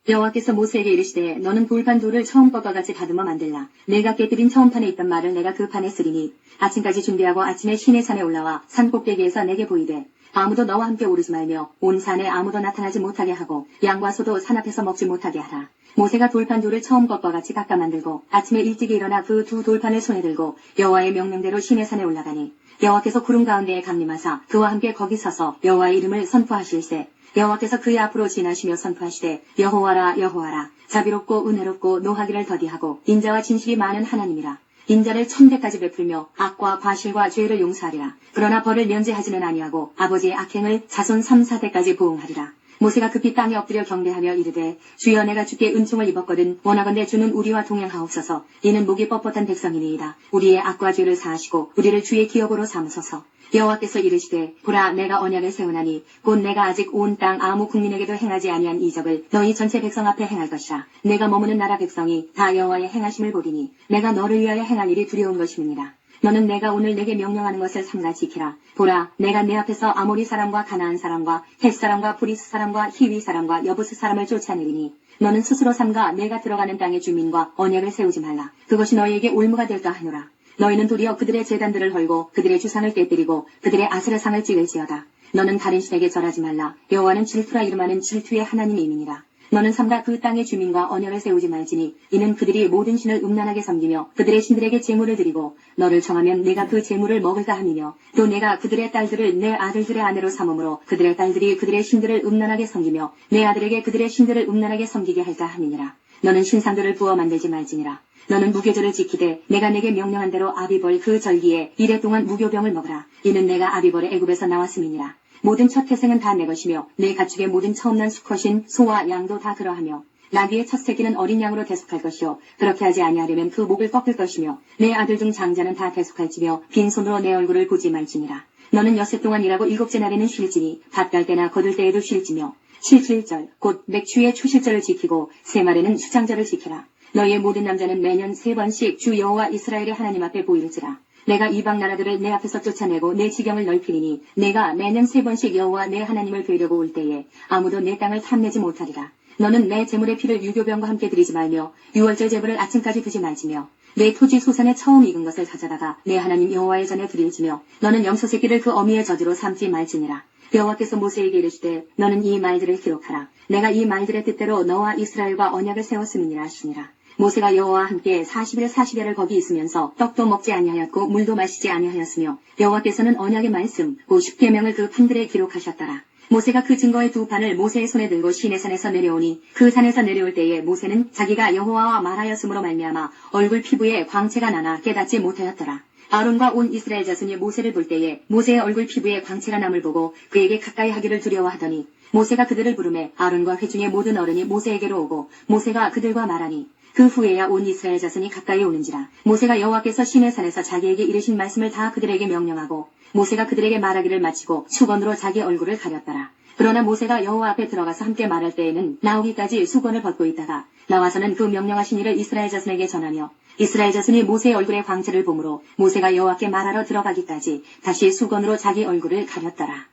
여호와께서 모세에게 이르시되 너는 돌판 돌을 처음 것과 같이 다듬어 만들라. 내가 깨뜨린 처음 판에 있던 말을 내가 그 판에 쓰리니 아침까지 준비하고 아침에 시내산에 올라와 산 꼭대기에서 내게 보이되 아무도 너와 함께 오르지 말며 온 산에 아무도 나타나지 못하게 하고 양과 소도 산 앞에서 먹지 못하게 하라. 모세가 돌판 돌을 처음 것과 같이 깎아 만들고 아침에 일찍 일어나 그 두 돌판을 손에 들고 여호와의 명령대로 시내산에 올라가니 여호와께서 구름 가운데에 강림하사 그와 함께 거기 서서 여호와의 이름을 선포하실세. 여호와께서 그의 앞으로 지나시며 선포하시되 여호와라 여호와라 자비롭고 은혜롭고 노하기를 더디하고 인자와 진실이 많은 하나님이라. 인자를 1000배까지 베풀며 악과 과실과 죄를 용서하리라. 그러나 벌을 면제하지는 아니하고 아버지의 악행을 자손 3, 4대까지 보응하리라. 모세가 급히 땅에 엎드려 경배하며 이르되 주여 내가 주께 은총을 입었거든 원하건대 주는 우리와 동행하옵소서. 이는 목이 뻣뻣한 백성이니이다. 우리의 악과 죄를 사하시고 우리를 주의 기업으로 삼으소서. 여호와께서 이르시되 보라 내가 언약을 세우나니 곧 내가 아직 온 땅 아무 국민에게도 행하지 아니한 이적을 너희 전체 백성 앞에 행할 것이라. 내가 머무는 나라 백성이 다 여호와의 행하심을 보리니 내가 너를 위하여 행할 일이 두려운 것임이니라. 너는 내가 오늘 내게 명령하는 것을 삼가 지키라. 보라 내가 내 앞에서 아모리 사람과 가나안 사람과 헷 사람과 브리스 사람과 히위 사람과 여부스 사람을 쫓아내리니 너는 스스로 삼가 내가 들어가는 땅의 주민과 언약을 세우지 말라. 그것이 너희에게 올무가 될까 하노라. 너희는 도리어 그들의 제단들을 헐고 그들의 주상을 깨뜨리고 그들의 아세라상을 찍을지어다. 너는 다른 신에게 절하지 말라. 여호와는 질투라 이름하는 질투의 하나님이니라. 너는 삼가 그 땅의 주민과 언약을 세우지 말지니 이는 그들이 모든 신을 음란하게 섬기며 그들의 신들에게 제물을 드리고 너를 정하면 내가 그 제물을 먹을까 함이며 또 내가 그들의 딸들을 내 아들들의 아내로 삼음으로 그들의 딸들이 그들의 신들을 음란하게 섬기며 내 아들에게 그들의 신들을 음란하게 섬기게 할까 함이니라. 너는 신상들을 부어 만들지 말지니라. 너는 무교절을 지키되 내가 내게 명령한 대로 아비벌 그 절기에 이래 동안 무교병을 먹으라. 이는 내가 아비벌의 애굽에서 나왔음이니라. 모든 첫 태생은 다 내 것이며 내 가축의 모든 처음 난 수컷인 소와 양도 다 그러하며 나귀의 첫 새끼는 어린 양으로 대속할 것이요 그렇게 하지 아니하려면 그 목을 꺾을 것이며 내 아들 중 장자는 다 대속할지며 빈손으로 내 얼굴을 보지 말지니라. 너는 엿새 동안 일하고 7째 날에는 쉴지니 밭 갈 때나 거둘 때에도 쉴지며 칠칠절 곧 맥추의 초실절을 지키고 세말에는 수장절을 지키라. 너희의 모든 남자는 매년 3번씩 주 여호와 이스라엘의 하나님 앞에 보일지라. 내가 이방 나라들을 내 앞에서 쫓아내고 내 지경을 넓히리니 내가 매년 3번씩 여호와 내 하나님을 뵈려고 올 때에 아무도 내 땅을 탐내지 못하리라. 너는 내 제물의 피를 유교병과 함께 드리지 말며 유월절 제물을 아침까지 두지 말지며 내 토지 소산에 처음 익은 것을 가져다가 내 하나님 여호와의 전에 드릴지며 너는 염소 새끼를 그 어미의 저주로 삼지 말지니라. 여호와께서 모세에게 이르시되 너는 이 말들을 기록하라. 내가 이 말들의 뜻대로 너와 이스라엘과 언약을 세웠음이니라 하시니라. 모세가 여호와와 함께 40일 40야를 거기 있으면서 떡도 먹지 아니하였고 물도 마시지 아니하였으며 여호와께서는 언약의 말씀 곧 십계명을 그 판들에 기록하셨더라. 모세가 그 증거의 2판을 모세의 손에 들고 시내산에서 내려오니 그 산에서 내려올 때에 모세는 자기가 여호와와 말하였으므로 말미암아 얼굴 피부에 광채가 나나 깨닫지 못하였더라. 아론과 온 이스라엘 자손이 모세를 볼 때에 모세의 얼굴 피부에 광채가 남을 보고 그에게 가까이 하기를 두려워하더니 모세가 그들을 부르매 아론과 회중의 모든 어른이 모세에게로 오고 모세가 그들과 말하니 그 후에야 온 이스라엘 자손이 가까이 오는지라. 모세가 여호와께서 시내산에서 자기에게 이르신 말씀을 다 그들에게 명령하고 모세가 그들에게 말하기를 마치고 수건으로 자기 얼굴을 가렸더라. 그러나 모세가 여호와 앞에 들어가서 함께 말할 때에는 나오기까지 수건을 벗고 있다가 나와서는 그 명령하신 일을 이스라엘 자손에게 전하며 이스라엘 자손이 모세의 얼굴에 광채를 보므로 모세가 여호와께 말하러 들어가기까지 다시 수건으로 자기 얼굴을 가렸더라.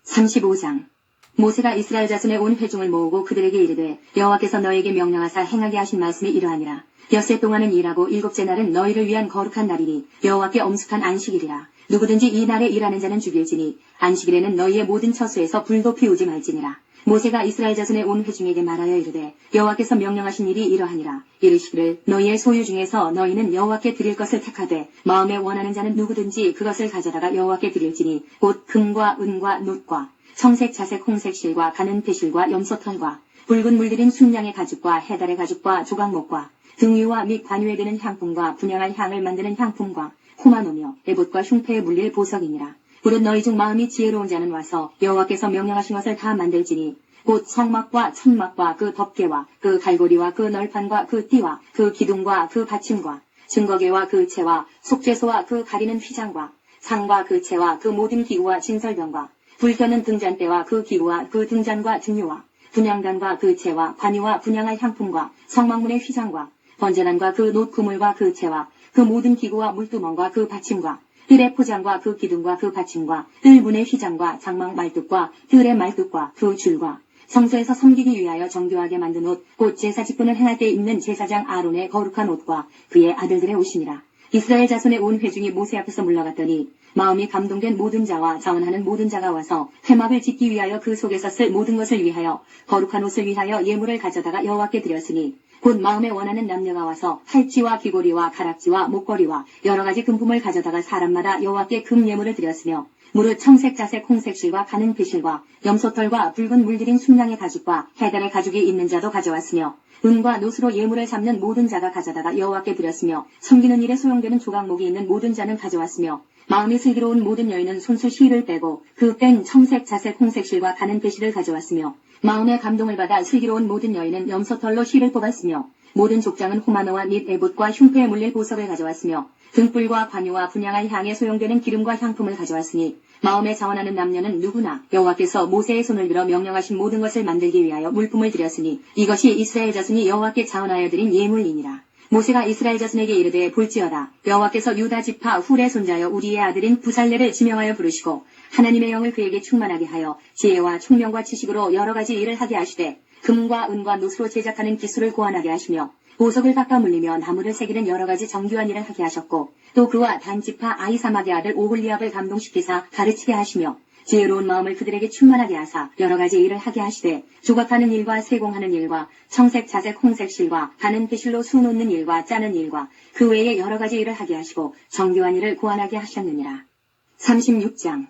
35장. 모세가 이스라엘 자손의 온 회중을 모으고 그들에게 이르되 여호와께서 너에게 명령하사 행하게 하신 말씀이 이러하니라. 엿새 동안은 일하고 일곱째 날은 너희를 위한 거룩한 날이니 여호와께 엄숙한 안식일이라. 누구든지 이 날에 일하는 자는 죽일지니 안식일에는 너희의 모든 처소에서 불도 피우지 말지니라. 모세가 이스라엘 자손의 온 회중에게 말하여 이르되 여호와께서 명령하신 일이 이러하니라. 이르시기를 너희의 소유 중에서 너희는 여호와께 드릴 것을 택하되 마음에 원하는 자는 누구든지 그것을 가져다가 여호와께 드릴지니 곧 금과 은과 놋과 청색 자색 홍색 실과 가는 배실과 염소털과 붉은 물들인 순양의 가죽과 해달의 가죽과 조각목과 등 위와 및 관유에 드는 향품과 분향한 향을 만드는 향품과 호마노며 에봇과 흉패에 물릴 보석이니라. 무릇 너희 중 마음이 지혜로운 자는 와서 여호와께서 명령하신 것을 다 만들지니 곧 성막과 천막과 그 덮개와 그 갈고리와 그 널판과 그 띠와 그 기둥과 그 받침과 증거계와 그 채와 속죄소와 그 가리는 휘장과 상과 그 채와 그 모든 기구와 진설병과 불 켜는 등잔대와 그 기구와 그 등잔과 등유와 분향단과 그 채와 관유와 분향할 향품과 성막문의 휘장과 번제단과 그 놋 그물과 그 채와 그 모든 기구와 물두멍과 그 받침과 뜰의 포장과 그 기둥과 그 받침과 뜰문의 휘장과 장막 말뚝과 뜰의 말뚝과 그 줄과 성소에서 섬기기 위하여 정교하게 만든 옷, 곧 제사 직분을 행할 때 입는 제사장 아론의 거룩한 옷과 그의 아들들의 옷이니라. 이스라엘 자손의 온 회중이 모세 앞에서 물러갔더니 마음이 감동된 모든 자와 자원하는 모든 자가 와서 회막을 짓기 위하여 그 속에서 쓸 모든 것을 위하여 거룩한 옷을 위하여 예물을 가져다가 여호와께 드렸으니 곧 마음에 원하는 남녀가 와서 팔찌와 귀고리와 가락지와 목걸이와 여러 가지 금품을 가져다가 사람마다 여호와께 금 예물을 드렸으며 무릇 청색 자색 홍색 실과 가는 배실과 염소털과 붉은 물들인 순양의 가죽과 해달의 가죽이 있는 자도 가져왔으며 은과 놋으로 예물을 잡는 모든 자가 가져다가 여호와께 드렸으며 섬기는 일에 소용되는 조각목이 있는 모든 자는 가져왔으며 마음이 슬기로운 모든 여인은 손수 실을 빼고 그 뺀 청색 자색 홍색 실과 가는 배실을 가져왔으며 마음의 감동을 받아 슬기로운 모든 여인은 염소털로 실을 뽑았으며 모든 족장은 호마노와 및 에봇과 흉패에 물릴 보석을 가져왔으며 등불과 관유와 분향할 향에 소용되는 기름과 향품을 가져왔으니 마음에 자원하는 남녀는 누구나 여호와께서 모세의 손을 들어 명령하신 모든 것을 만들기 위하여 물품을 드렸으니 이것이 이스라엘 자손이 여호와께 자원하여 드린 예물이니라. 모세가 이스라엘 자손에게 이르되 볼지어다 여호와께서 유다 지파 훌의 손자여 우리의 아들인 부살레를 지명하여 부르시고 하나님의 영을 그에게 충만하게 하여 지혜와 총명과 지식으로 여러 가지 일을 하게 하시되 금과 은과 놋으로 제작하는 기술을 고안하게 하시며 보석을 깎아 물리며 나무를 새기는 여러 가지 정교한 일을 하게 하셨고 또 그와 단지파 아히사막의 아들 오홀리압을 감동시키사 가르치게 하시며 지혜로운 마음을 그들에게 충만하게 하사 여러 가지 일을 하게 하시되 조각하는 일과 세공하는 일과 청색 자색 홍색 실과 가는 배실로 수 놓는 일과 짜는 일과 그 외에 여러 가지 일을 하게 하시고 정교한 일을 고안하게 하셨느니라. 36장.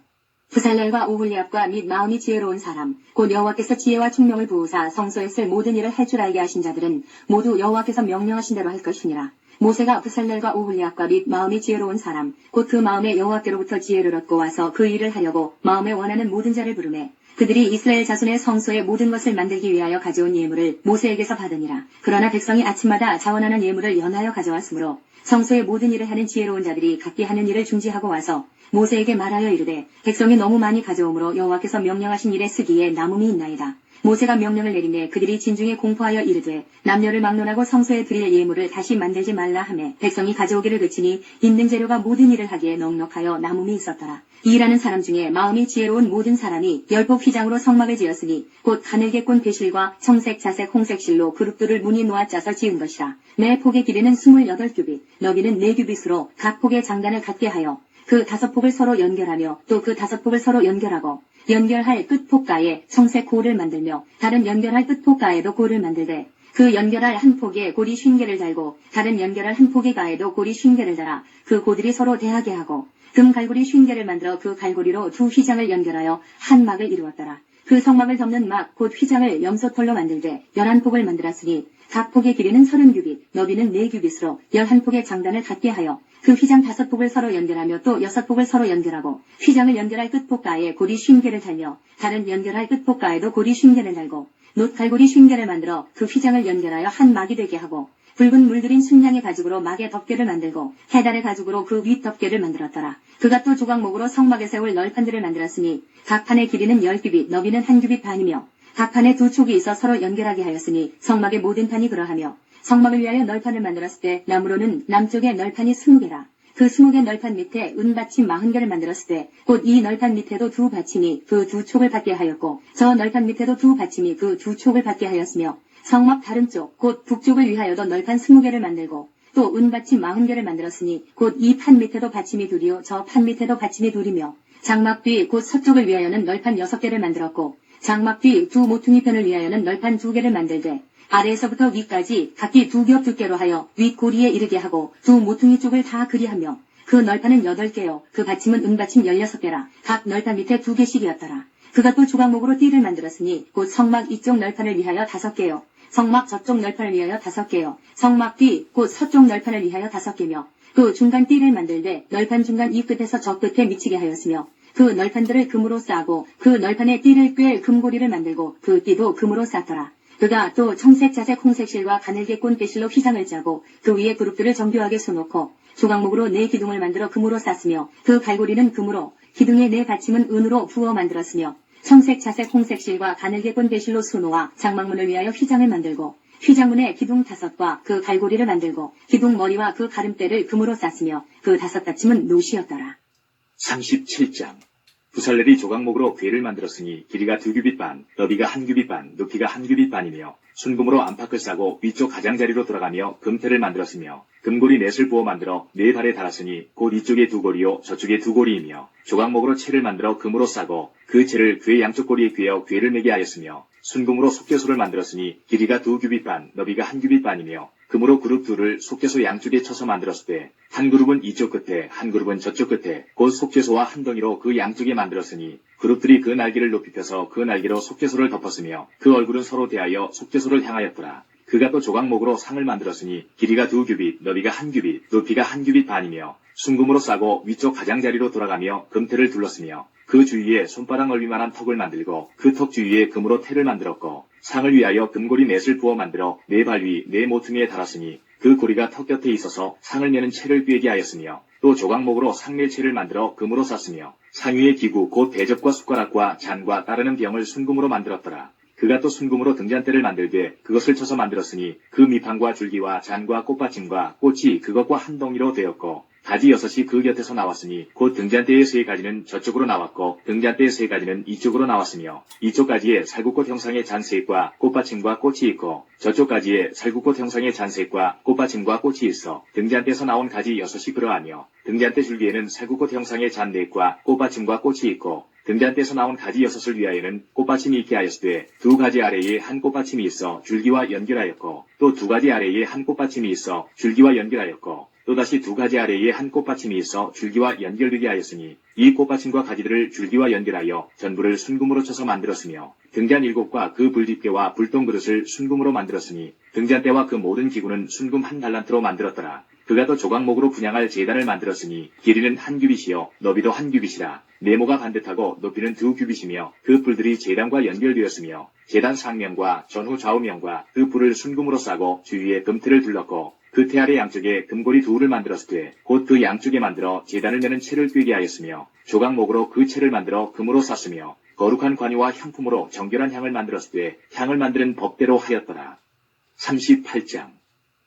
부살렐과 오홀리압과 및 마음이 지혜로운 사람 곧 여호와께서 지혜와 총명을 부으사 성소에 쓸 모든 일을 할 줄 알게 하신 자들은 모두 여호와께서 명령하신 대로 할 것이니라. 모세가 부살렐과 오홀리압과 및 마음이 지혜로운 사람 곧 그 마음에 여호와께로부터 지혜를 얻고 와서 그 일을 하려고 마음에 원하는 모든 자를 부르매 그들이 이스라엘 자손의 성소의 모든 것을 만들기 위하여 가져온 예물을 모세에게서 받으니라. 그러나 백성이 아침마다 자원하는 예물을 연하여 가져왔으므로 성소의 모든 일을 하는 지혜로운 자들이 각기 하는 일을 중지하고 와서 모세에게 말하여 이르되 백성이 너무 많이 가져오므로 여호와께서 명령하신 일에 쓰기에 남음이 있나이다. 모세가 명령을 내리매 그들이 진중에 공포하여 이르되 남녀를 막론하고 성소에 드릴 예물을 다시 만들지 말라 하매 백성이 가져오기를 그치니 있는 재료가 모든 일을 하기에 넉넉하여 남음이 있었더라. 이 일하는 사람 중에 마음이 지혜로운 모든 사람이 열복 휘장으로 성막을 지었으니 곧 가늘게 꼰 배실과 청색 자색 홍색 실로 그룹들을 무늬 놓아 짜서 지은 것이라. 매 폭의 길이는 28규빗 너비는 4규빗으로 각 폭의 장단을 갖게 하여 그 5폭을 서로 연결하며 또 그 5폭을 서로 연결하고 연결할 끝폭가에 청색 고를 만들며 다른 연결할 끝폭가에도 고를 만들되 그 연결할 한 폭에 고리 50개를 달고 다른 연결할 한 폭의 가에도 고리 50개를 달아 그 고들이 서로 대하게 하고 금 갈고리 50개를 만들어 그 갈고리로 두 휘장을 연결하여 한 막을 이루었더라. 그 성막을 덮는 막 곧 휘장을 염소털로 만들되 11폭을 만들었으니 각 폭의 길이는 30규빗 너비는 4규빗으로 11폭의 장단을 갖게 하여 그 휘장 5폭을 서로 연결하며 또 6폭을 서로 연결하고 휘장을 연결할 끝폭가에 고리 50개를 달며 다른 연결할 끝폭가에도 고리 50개를 달고 놋갈고리 50개를 만들어 그 휘장을 연결하여 한 막이 되게 하고 붉은 물들인 순양의 가죽으로 막의 덮개를 만들고 해달의 가죽으로 그 윗 덮개를 만들었더라. 그가 또 조각목으로 성막에 세울 널판들을 만들었으니 각 판의 길이는 10규빗, 너비는 1규빗 반이며 각 판에 두 촉이 있어 서로 연결하게 하였으니 성막의 모든 판이 그러하며 성막을 위하여 널판을 만들었을 때 나무로는 남쪽에 널판이 20개라. 그 20개 널판 밑에 은받침 40개를 만들었을 때 곧 이 널판 밑에도 두 받침이 그 두 촉을 받게 하였고 저 널판 밑에도 두 받침이 그 두 촉을 받게 하였으며 성막 다른 쪽 곧 북쪽을 위하여도 널판 20개를 만들고 또 은받침 40개를 만들었으니 곧 이 판 밑에도 받침이 둘이요 저 판 밑에도 받침이 둘이며 장막 뒤 곧 서쪽을 위하여는 널판 6개를 만들었고 장막 뒤 두 모퉁이 편을 위하여는 널판 2개를 만들되 아래에서부터 위까지 각기 2겹 두께로 하여 윗고리에 이르게 하고 두 모퉁이 쪽을 다 그리하며 그 널판은 8개요 그 받침은 은받침 16개라 각 널판 밑에 2개씩이었더라. 그가 또 조각목으로 띠를 만들었으니 곧 성막 이쪽 널판을 위하여 5개요 성막 저쪽 널판을 위하여 5개요 성막 뒤 곧 서쪽 널판을 위하여 5개며 그 중간 띠를 만들되 널판 중간 이 끝에서 저 끝에 미치게 하였으며 그 널판들을 금으로 싸고 그 널판에 띠를 꿰 금고리를 만들고 그 띠도 금으로 쌌더라. 그가 또 청색, 자색, 홍색 실과 가늘게 꼰 빼실로 휘장을 짜고 그 위에 그룹들을 정교하게 쏘놓고 조각목으로 4기둥을 만들어 금으로 쌌으며 그 갈고리는 금으로 기둥의 4받침은 은으로 부어 만들었으며 청색, 자색, 홍색 실과 가늘게 꼰 빼실로 수놓아 장막문을 위하여 휘장을 만들고 휘장문에 기둥 5과 그 갈고리를 만들고 기둥 머리와 그 가름대를 금으로 쌌으며 그 5받침은 노시였더라. 37장 부살렐이 조각목으로 궤를 만들었으니 길이가 2규빗 반, 너비가 1규빗 반, 높이가 1규빗 반이며 순금으로 안팎을 싸고 위쪽 가장자리로 돌아가며 금태를 만들었으며 금고리 넷을 부어 만들어 4발에 달았으니 곧 이쪽에 2고리요 저쪽에 2고리이며 조각목으로 채를 만들어 금으로 싸고 그 채를 궤 양쪽 고리에 꿰어 궤를 매게 하였으며 순금으로 속죄소를 만들었으니 길이가 2규빗 반, 너비가 1규빗 반이며 금으로 그룹 둘을 속죄소 양쪽에 쳐서 만들었을 때 한 그룹은 이쪽 끝에 한 그룹은 저쪽 끝에 곧 속죄소와 한 덩이로 그 양쪽에 만들었으니 그룹들이 그 날개를 높이 펴서 그 날개로 속죄소를 덮었으며 그 얼굴은 서로 대하여 속죄소를 향하였더라. 그가 또 조각목으로 상을 만들었으니 길이가 2규빗, 너비가 1규빗, 높이가 1규빗 반이며 순금으로 싸고 위쪽 가장자리로 돌아가며 금태를 둘렀으며 그 주위에 손바닥 넓이만한 턱을 만들고 그 턱 주위에 금으로 태를 만들었고 상을 위하여 금고리 넷을 부어 만들어 4발 위 4모퉁이에 달았으니 그 고리가 턱 곁에 있어서 상을 매는 채를 꿰게 하였으며 또 조각목으로 상멜채를 만들어 금으로 쌌으며 상 위에 기구 곧 대접과 숟가락과 잔과 따르는 병을 순금으로 만들었더라. 그가 또 순금으로 등잔대를 만들되 그것을 쳐서 만들었으니 그 밑판과 줄기와 잔과 꽃받침과 꽃이 그것과 한 덩이로 되었고 가지 6이 그 곁에서 나왔으니 곧 등잔대의 3가지는 저쪽으로 나왔고 등잔대의 3가지는 이쪽으로 나왔으며 이쪽 가지에 살구꽃 형상의 잔색과 꽃받침과 꽃이 있고 저쪽 가지에 살구꽃 형상의 잔색과 꽃받침과 꽃이 있어 등잔대에서 나온 가지 6이 그러하며 등잔대 줄기에는 살구꽃 형상의 잔넷과 꽃받침과 꽃이 있고 등잔대에서 나온 가지 6을 위하여는 꽃받침이 있게 하였으되 2가지 아래에 한 꽃받침이 있어 줄기와 연결하였고 또 2가지 아래에 한 꽃받침이 있어 줄기와 연결하였고 또다시 2가지 아래에 한 꽃받침이 있어 줄기와 연결되게 하였으니 이 꽃받침과 가지들을 줄기와 연결하여 전부를 순금으로 쳐서 만들었으며 등잔 7과 그 불집게와 불똥 그릇을 순금으로 만들었으니 등잔대와 그 모든 기구는 순금 1달란트로 만들었더라. 그가 또 조각목으로 분향할 제단을 만들었으니 길이는 1규빗이요 너비도 1규빗이라 네모가 반듯하고 높이는 2규빗이며 그 뿔들이 제단과 연결되었으며 제단 상면과 전후 좌우면과 그 뿔을 순금으로 싸고 주위에 금틀을 둘렀고 그 태 아래 양쪽에 금고리 2를 만들었을 때 곧 그 양쪽에 만들어 제단을 매는 채를 꿰게 하였으며 조각목으로 그 채를 만들어 금으로 쌌으며 거룩한 관유와 향품으로 정결한 향을 만들었을 때 향을 만드는 법대로 하였더라. 38장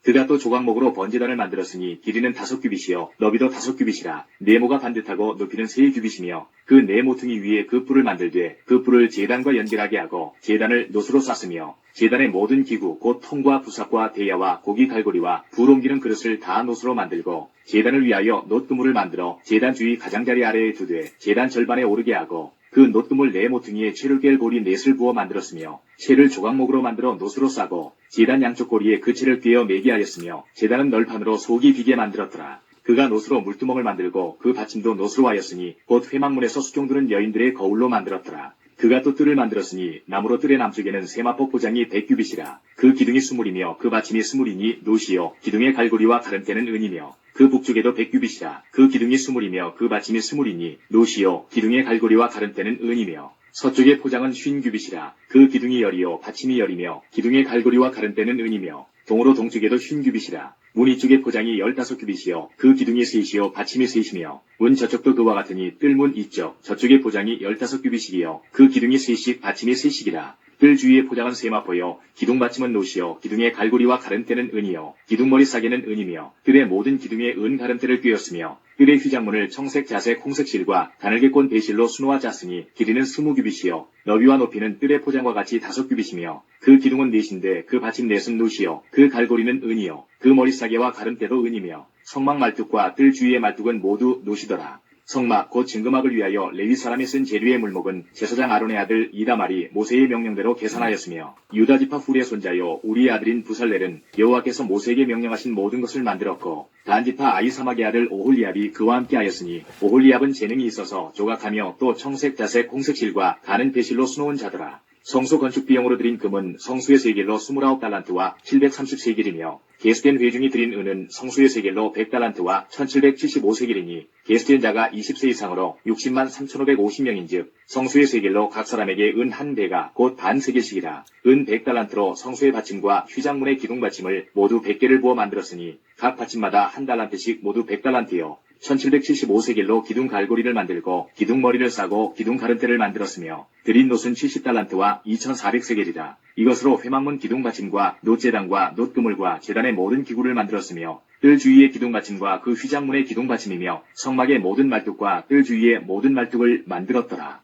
그가 또 조각목으로 번제단을 만들었으니 길이는 5규빗이요 너비도 5규빗이라 네모가 반듯하고 높이는 3규빗이며 그 4모퉁이 위에 그 뿔을 만들되 그 뿔을 제단과 연결하게 하고 제단을 놋으로 쌌으며 제단의 모든 기구 곧 통과 부삭과 대야와 고기 갈고리와 불 옮기는 그릇을 다 놋으로 만들고 제단을 위하여 놋그물을 만들어 제단 주위 가장자리 아래에 두되 제단 절반에 오르게 하고 그 놋그물 4모퉁이에 채를 꿰 고리 넷을 부어 만들었으며 채를 조각목으로 만들어 놋으로 싸고 제단 양쪽 고리에 그 채를 꿰어 매게 하였으며 제단은 널판으로 속이 비게 만들었더라. 그가 놋으로 물두멍을 만들고 그 받침도 놋으로 하였으니 곧 회막문에서 수종드는 여인들의 거울로 만들었더라. 그가 또 뜰을 만들었으니 나무로 뜰의 남쪽에는 세마포 포장이 100규빗이라 그 기둥이 20이며 그 받침이 20이니 놋이요 기둥의 갈고리와 가름대는 은이며 그 북쪽에도 100규빗이라 그 기둥이 20이며 그 받침이 20이니 놋이요 기둥의 갈고리와 가름대는 은이며 서쪽의 포장은 50규빗이라 그 기둥이 열이요 받침이 열이며 기둥의 갈고리와 가른대는 은이며 동으로 동쪽에도 50규빗이라 문 이쪽의 포장이 15규빗이요 그 기둥이 셋이요 받침이 셋이며 문 저쪽도 그와 같으니 뜰문 이쪽 저쪽의 포장이 15규빗이요 그 기둥이 셋씩 받침이 셋이라 뜰 주위의 포장은 세마포요 기둥 받침은 노시요 기둥의 갈고리와 가름대는 은이요 기둥머리 싸개는 은이며 뜰의 모든 기둥에 은 가름대를 꿰었으며 뜰의 휘장문을 청색 자색 홍색 실과 가늘게 꼰 배실로 수놓아 짰으니 길이는 20규빗이요 너비와 높이는 뜰의 포장과 같이 5규빗이며 그 기둥은 넷인데 그 받침 넷은 노시요 그 갈고리는 은이요 그 머리 싸개와 가름대도 은이며 성막 말뚝과 뜰 주위의 말뚝은 모두 노시더라. 성막 곧 증거막을 위하여 레위 사람이 쓴 재료의 물목은 제사장 아론의 아들 이다말이 모세의 명령대로 계산하였으며 유다 지파 훌의 손자요 우리의 아들인 부살렐은 여호와께서 모세에게 명령하신 모든 것을 만들었고 단 지파 아히사막의 아들 오홀리압이 그와 함께 하였으니 오홀리압은 재능이 있어서 조각하며 또 청색 자색 홍색 실과 가는 배실로 수놓은 자더라. 성소 건축 비용으로 들인 금은 성수의 세겔로 29달란트와 730세겔이며 계수된 회중이 들인 은은 성수의 세겔로 100달란트와 1775세겔이니 계수된 자가 20세 이상으로 60만 3550명인즉 성수의 세겔로 각 사람에게 은 한 대가 곧 반 세겔씩이라. 은 100달란트로 성수의 받침과 휘장문의 기둥 받침을 모두 100개를 부어 만들었으니 각 받침마다 한 달란트씩 모두 100달란트요 1775세겔로 기둥 갈고리를 만들고 기둥 머리를 싸고 기둥 가름대를 만들었으며 드린 놋은 70달란트와 2400세겔이라. 이것으로 회막문 기둥 받침과 놋제단과 놋그물과 제단의 모든 기구를 만들었으며 뜰 주위의 기둥 받침과 그 휘장문의 기둥 받침이며 성막의 모든 말뚝과 뜰 주위의 모든 말뚝을 만들었더라.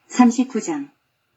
39장.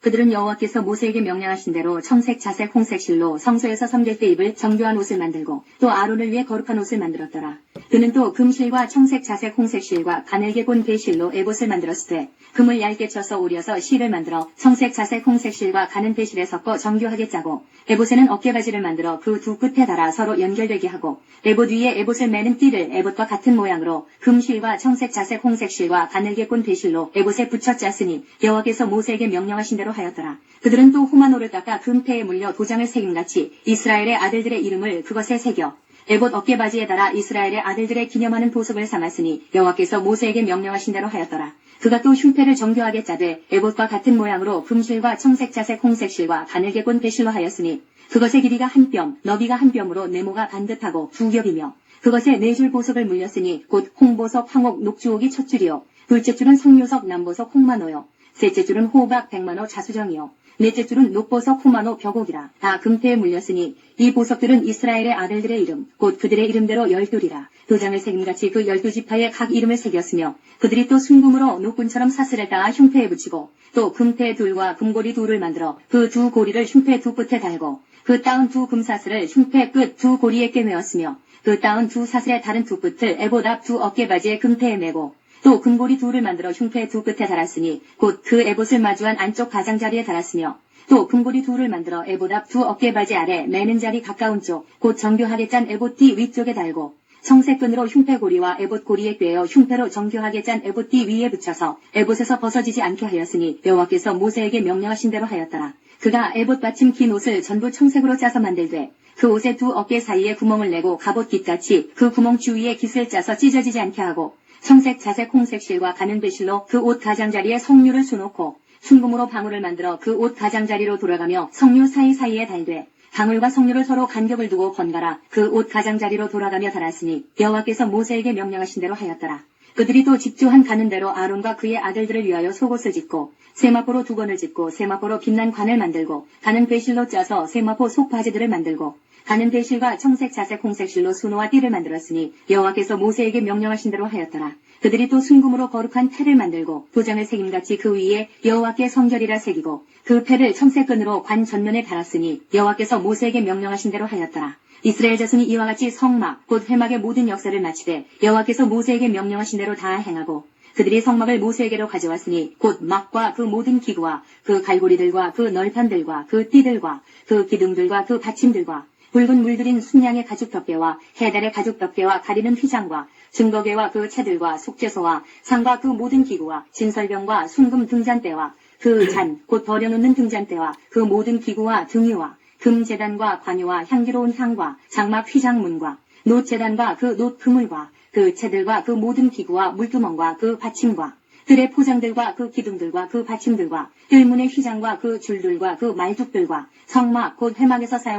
그들은 여호와께서 모세에게 명령하신 대로 청색, 자색, 홍색 실로 성소에서 섬길 때 입을 정교한 옷을 만들고 또 아론을 위해 거룩한 옷을 만들었더라. 그는 또 금실과 청색, 자색, 홍색 실과 가늘게 곤 배실로 에봇을 만들었을 때 금을 얇게 쳐서 오려서 실을 만들어 청색, 자색, 홍색 실과 가는 배실에 섞어 정교하게 짜고 에봇에는 어깨바지를 만들어 그 두 끝에 달아 서로 연결되게 하고 에봇 위에 에봇을 매는 띠를 에봇과 같은 모양으로 금실과 청색, 자색, 홍색 실과 가늘게 곤 배실로 에봇에 붙여 짰으니 여호와께서 모세에게 명령하신 대로 하였더라. 그들은 또 호마노를 깎아 금패에 물려 도장을 새김같이 이스라엘의 아들들의 이름을 그것에 새겨 에봇 어깨바지에 달아 이스라엘의 아들들의 기념하는 보석을 삼았으니 여호와께서 모세에게 명령하신 대로 하였더라. 그가 또 흉패를 정교하게 짜되 에봇과 같은 모양으로 금실과 청색, 자색, 홍색 실과 가늘게 꼰 배실로 하였으니 그것의 길이가 한 뼘, 너비가 한 뼘으로 네모가 반듯하고 두 겹이며 그것에 네 줄 보석을 물렸으니 곧 홍보석, 황옥, 녹주옥이 첫 줄이요 둘째 줄은 성묘석, 남보석, 홍마노요 셋째 줄은 호박, 백만호, 자수정이요 넷째 줄은 녹보석, 호마노, 벽옥이라. 다 금패에 물렸으니 이 보석들은 이스라엘의 아들들의 이름, 곧 그들의 이름대로 12이라. 도장을 새김같이 그 12지파의 각 이름을 새겼으며 그들이 또 순금으로 녹군처럼 사슬을 따아 흉패에 붙이고 또 금패 둘과 금고리 둘을 만들어 그 두 고리를 흉패 두 끝에 달고 그 따은 두 금사슬을 흉패 끝 두 고리에 꿰매었으며 그 따은 두 사슬의 다른 두 끝을 에봇 앞 두 어깨바지에 금패에 매고 또 금고리 둘을 만들어 흉패 두 끝에 달았으니 곧 그 에봇을 마주한 안쪽 가장자리에 달았으며 또 금고리 둘을 만들어 에봇 앞 두 어깨바지 아래 매는 자리 가까운 쪽 곧 정교하게 짠 에봇띠 위쪽에 달고 청색끈으로 흉패고리와 에봇고리에 꿰어 흉패로 정교하게 짠 에봇띠 위에 붙여서 에봇에서 벗어지지 않게 하였으니 여호와께서 모세에게 명령하신 대로 하였더라. 그가 에봇 받침 긴 옷을 전부 청색으로 짜서 만들되 그 옷의 두 어깨 사이에 구멍을 내고 갑옷 깃같이 그 구멍 주위에 깃을 짜서 찢어지지 않게 하고 청색, 자색, 홍색 실과 가는 배실로 그 옷 가장자리에 성류를 수놓고 순금으로 방울을 만들어 그 옷 가장자리로 돌아가며 성류 사이사이에 달되 방울과 성류를 서로 간격을 두고 번갈아 그 옷 가장자리로 돌아가며 달았으니 여호와께서 모세에게 명령하신 대로 하였더라. 그들이 또 집주한 가는 대로 아론과 그의 아들들을 위하여 속옷을 짓고 세마포로 두건을 짓고 세마포로 빛난 관을 만들고 가는 배실로 짜서 세마포 속바지들을 만들고 가는 배실과 청색, 자색, 홍색 실로 수노와 띠를 만들었으니 여호와께서 모세에게 명령하신 대로 하였더라. 그들이 또 순금으로 거룩한 패를 만들고 도장을 새김같이 그 위에 여호와께 성결이라 새기고 그 패를 청색끈으로 관 전면에 달았으니 여호와께서 모세에게 명령하신 대로 하였더라. 이스라엘 자손이 이와 같이 성막 곧 회막의 모든 역사를 마치되 여호와께서 모세에게 명령하신 대로 다 행하고 그들이 성막을 모세에게로 가져왔으니 곧 막과 그 모든 기구와 그 갈고리들과 그 널판들과 그 띠들과 그 기둥들과 그 받침들과 붉은 물들인 순양의 가죽 덮개와 해달의 가죽 덮개와 가리는 휘장과 증거계와 그 채들과 속죄소와 상과 그 모든 기구와 진설병과 순금 등잔대와 그 잔 곧 버려놓는 등잔대와 그 모든 기구와 등유와 금제단과 관유와 향기로운 향과 장막 휘장문과 놋제단과 그 놋 그물과 그 채들과 그 모든 기구와 물두멍과 그 받침과 들의 포장들과 그 기둥들과 그 받침들과 뜰문의 휘장과 그 줄들과 그 말뚝들과 성막 곧 회막에서 사용할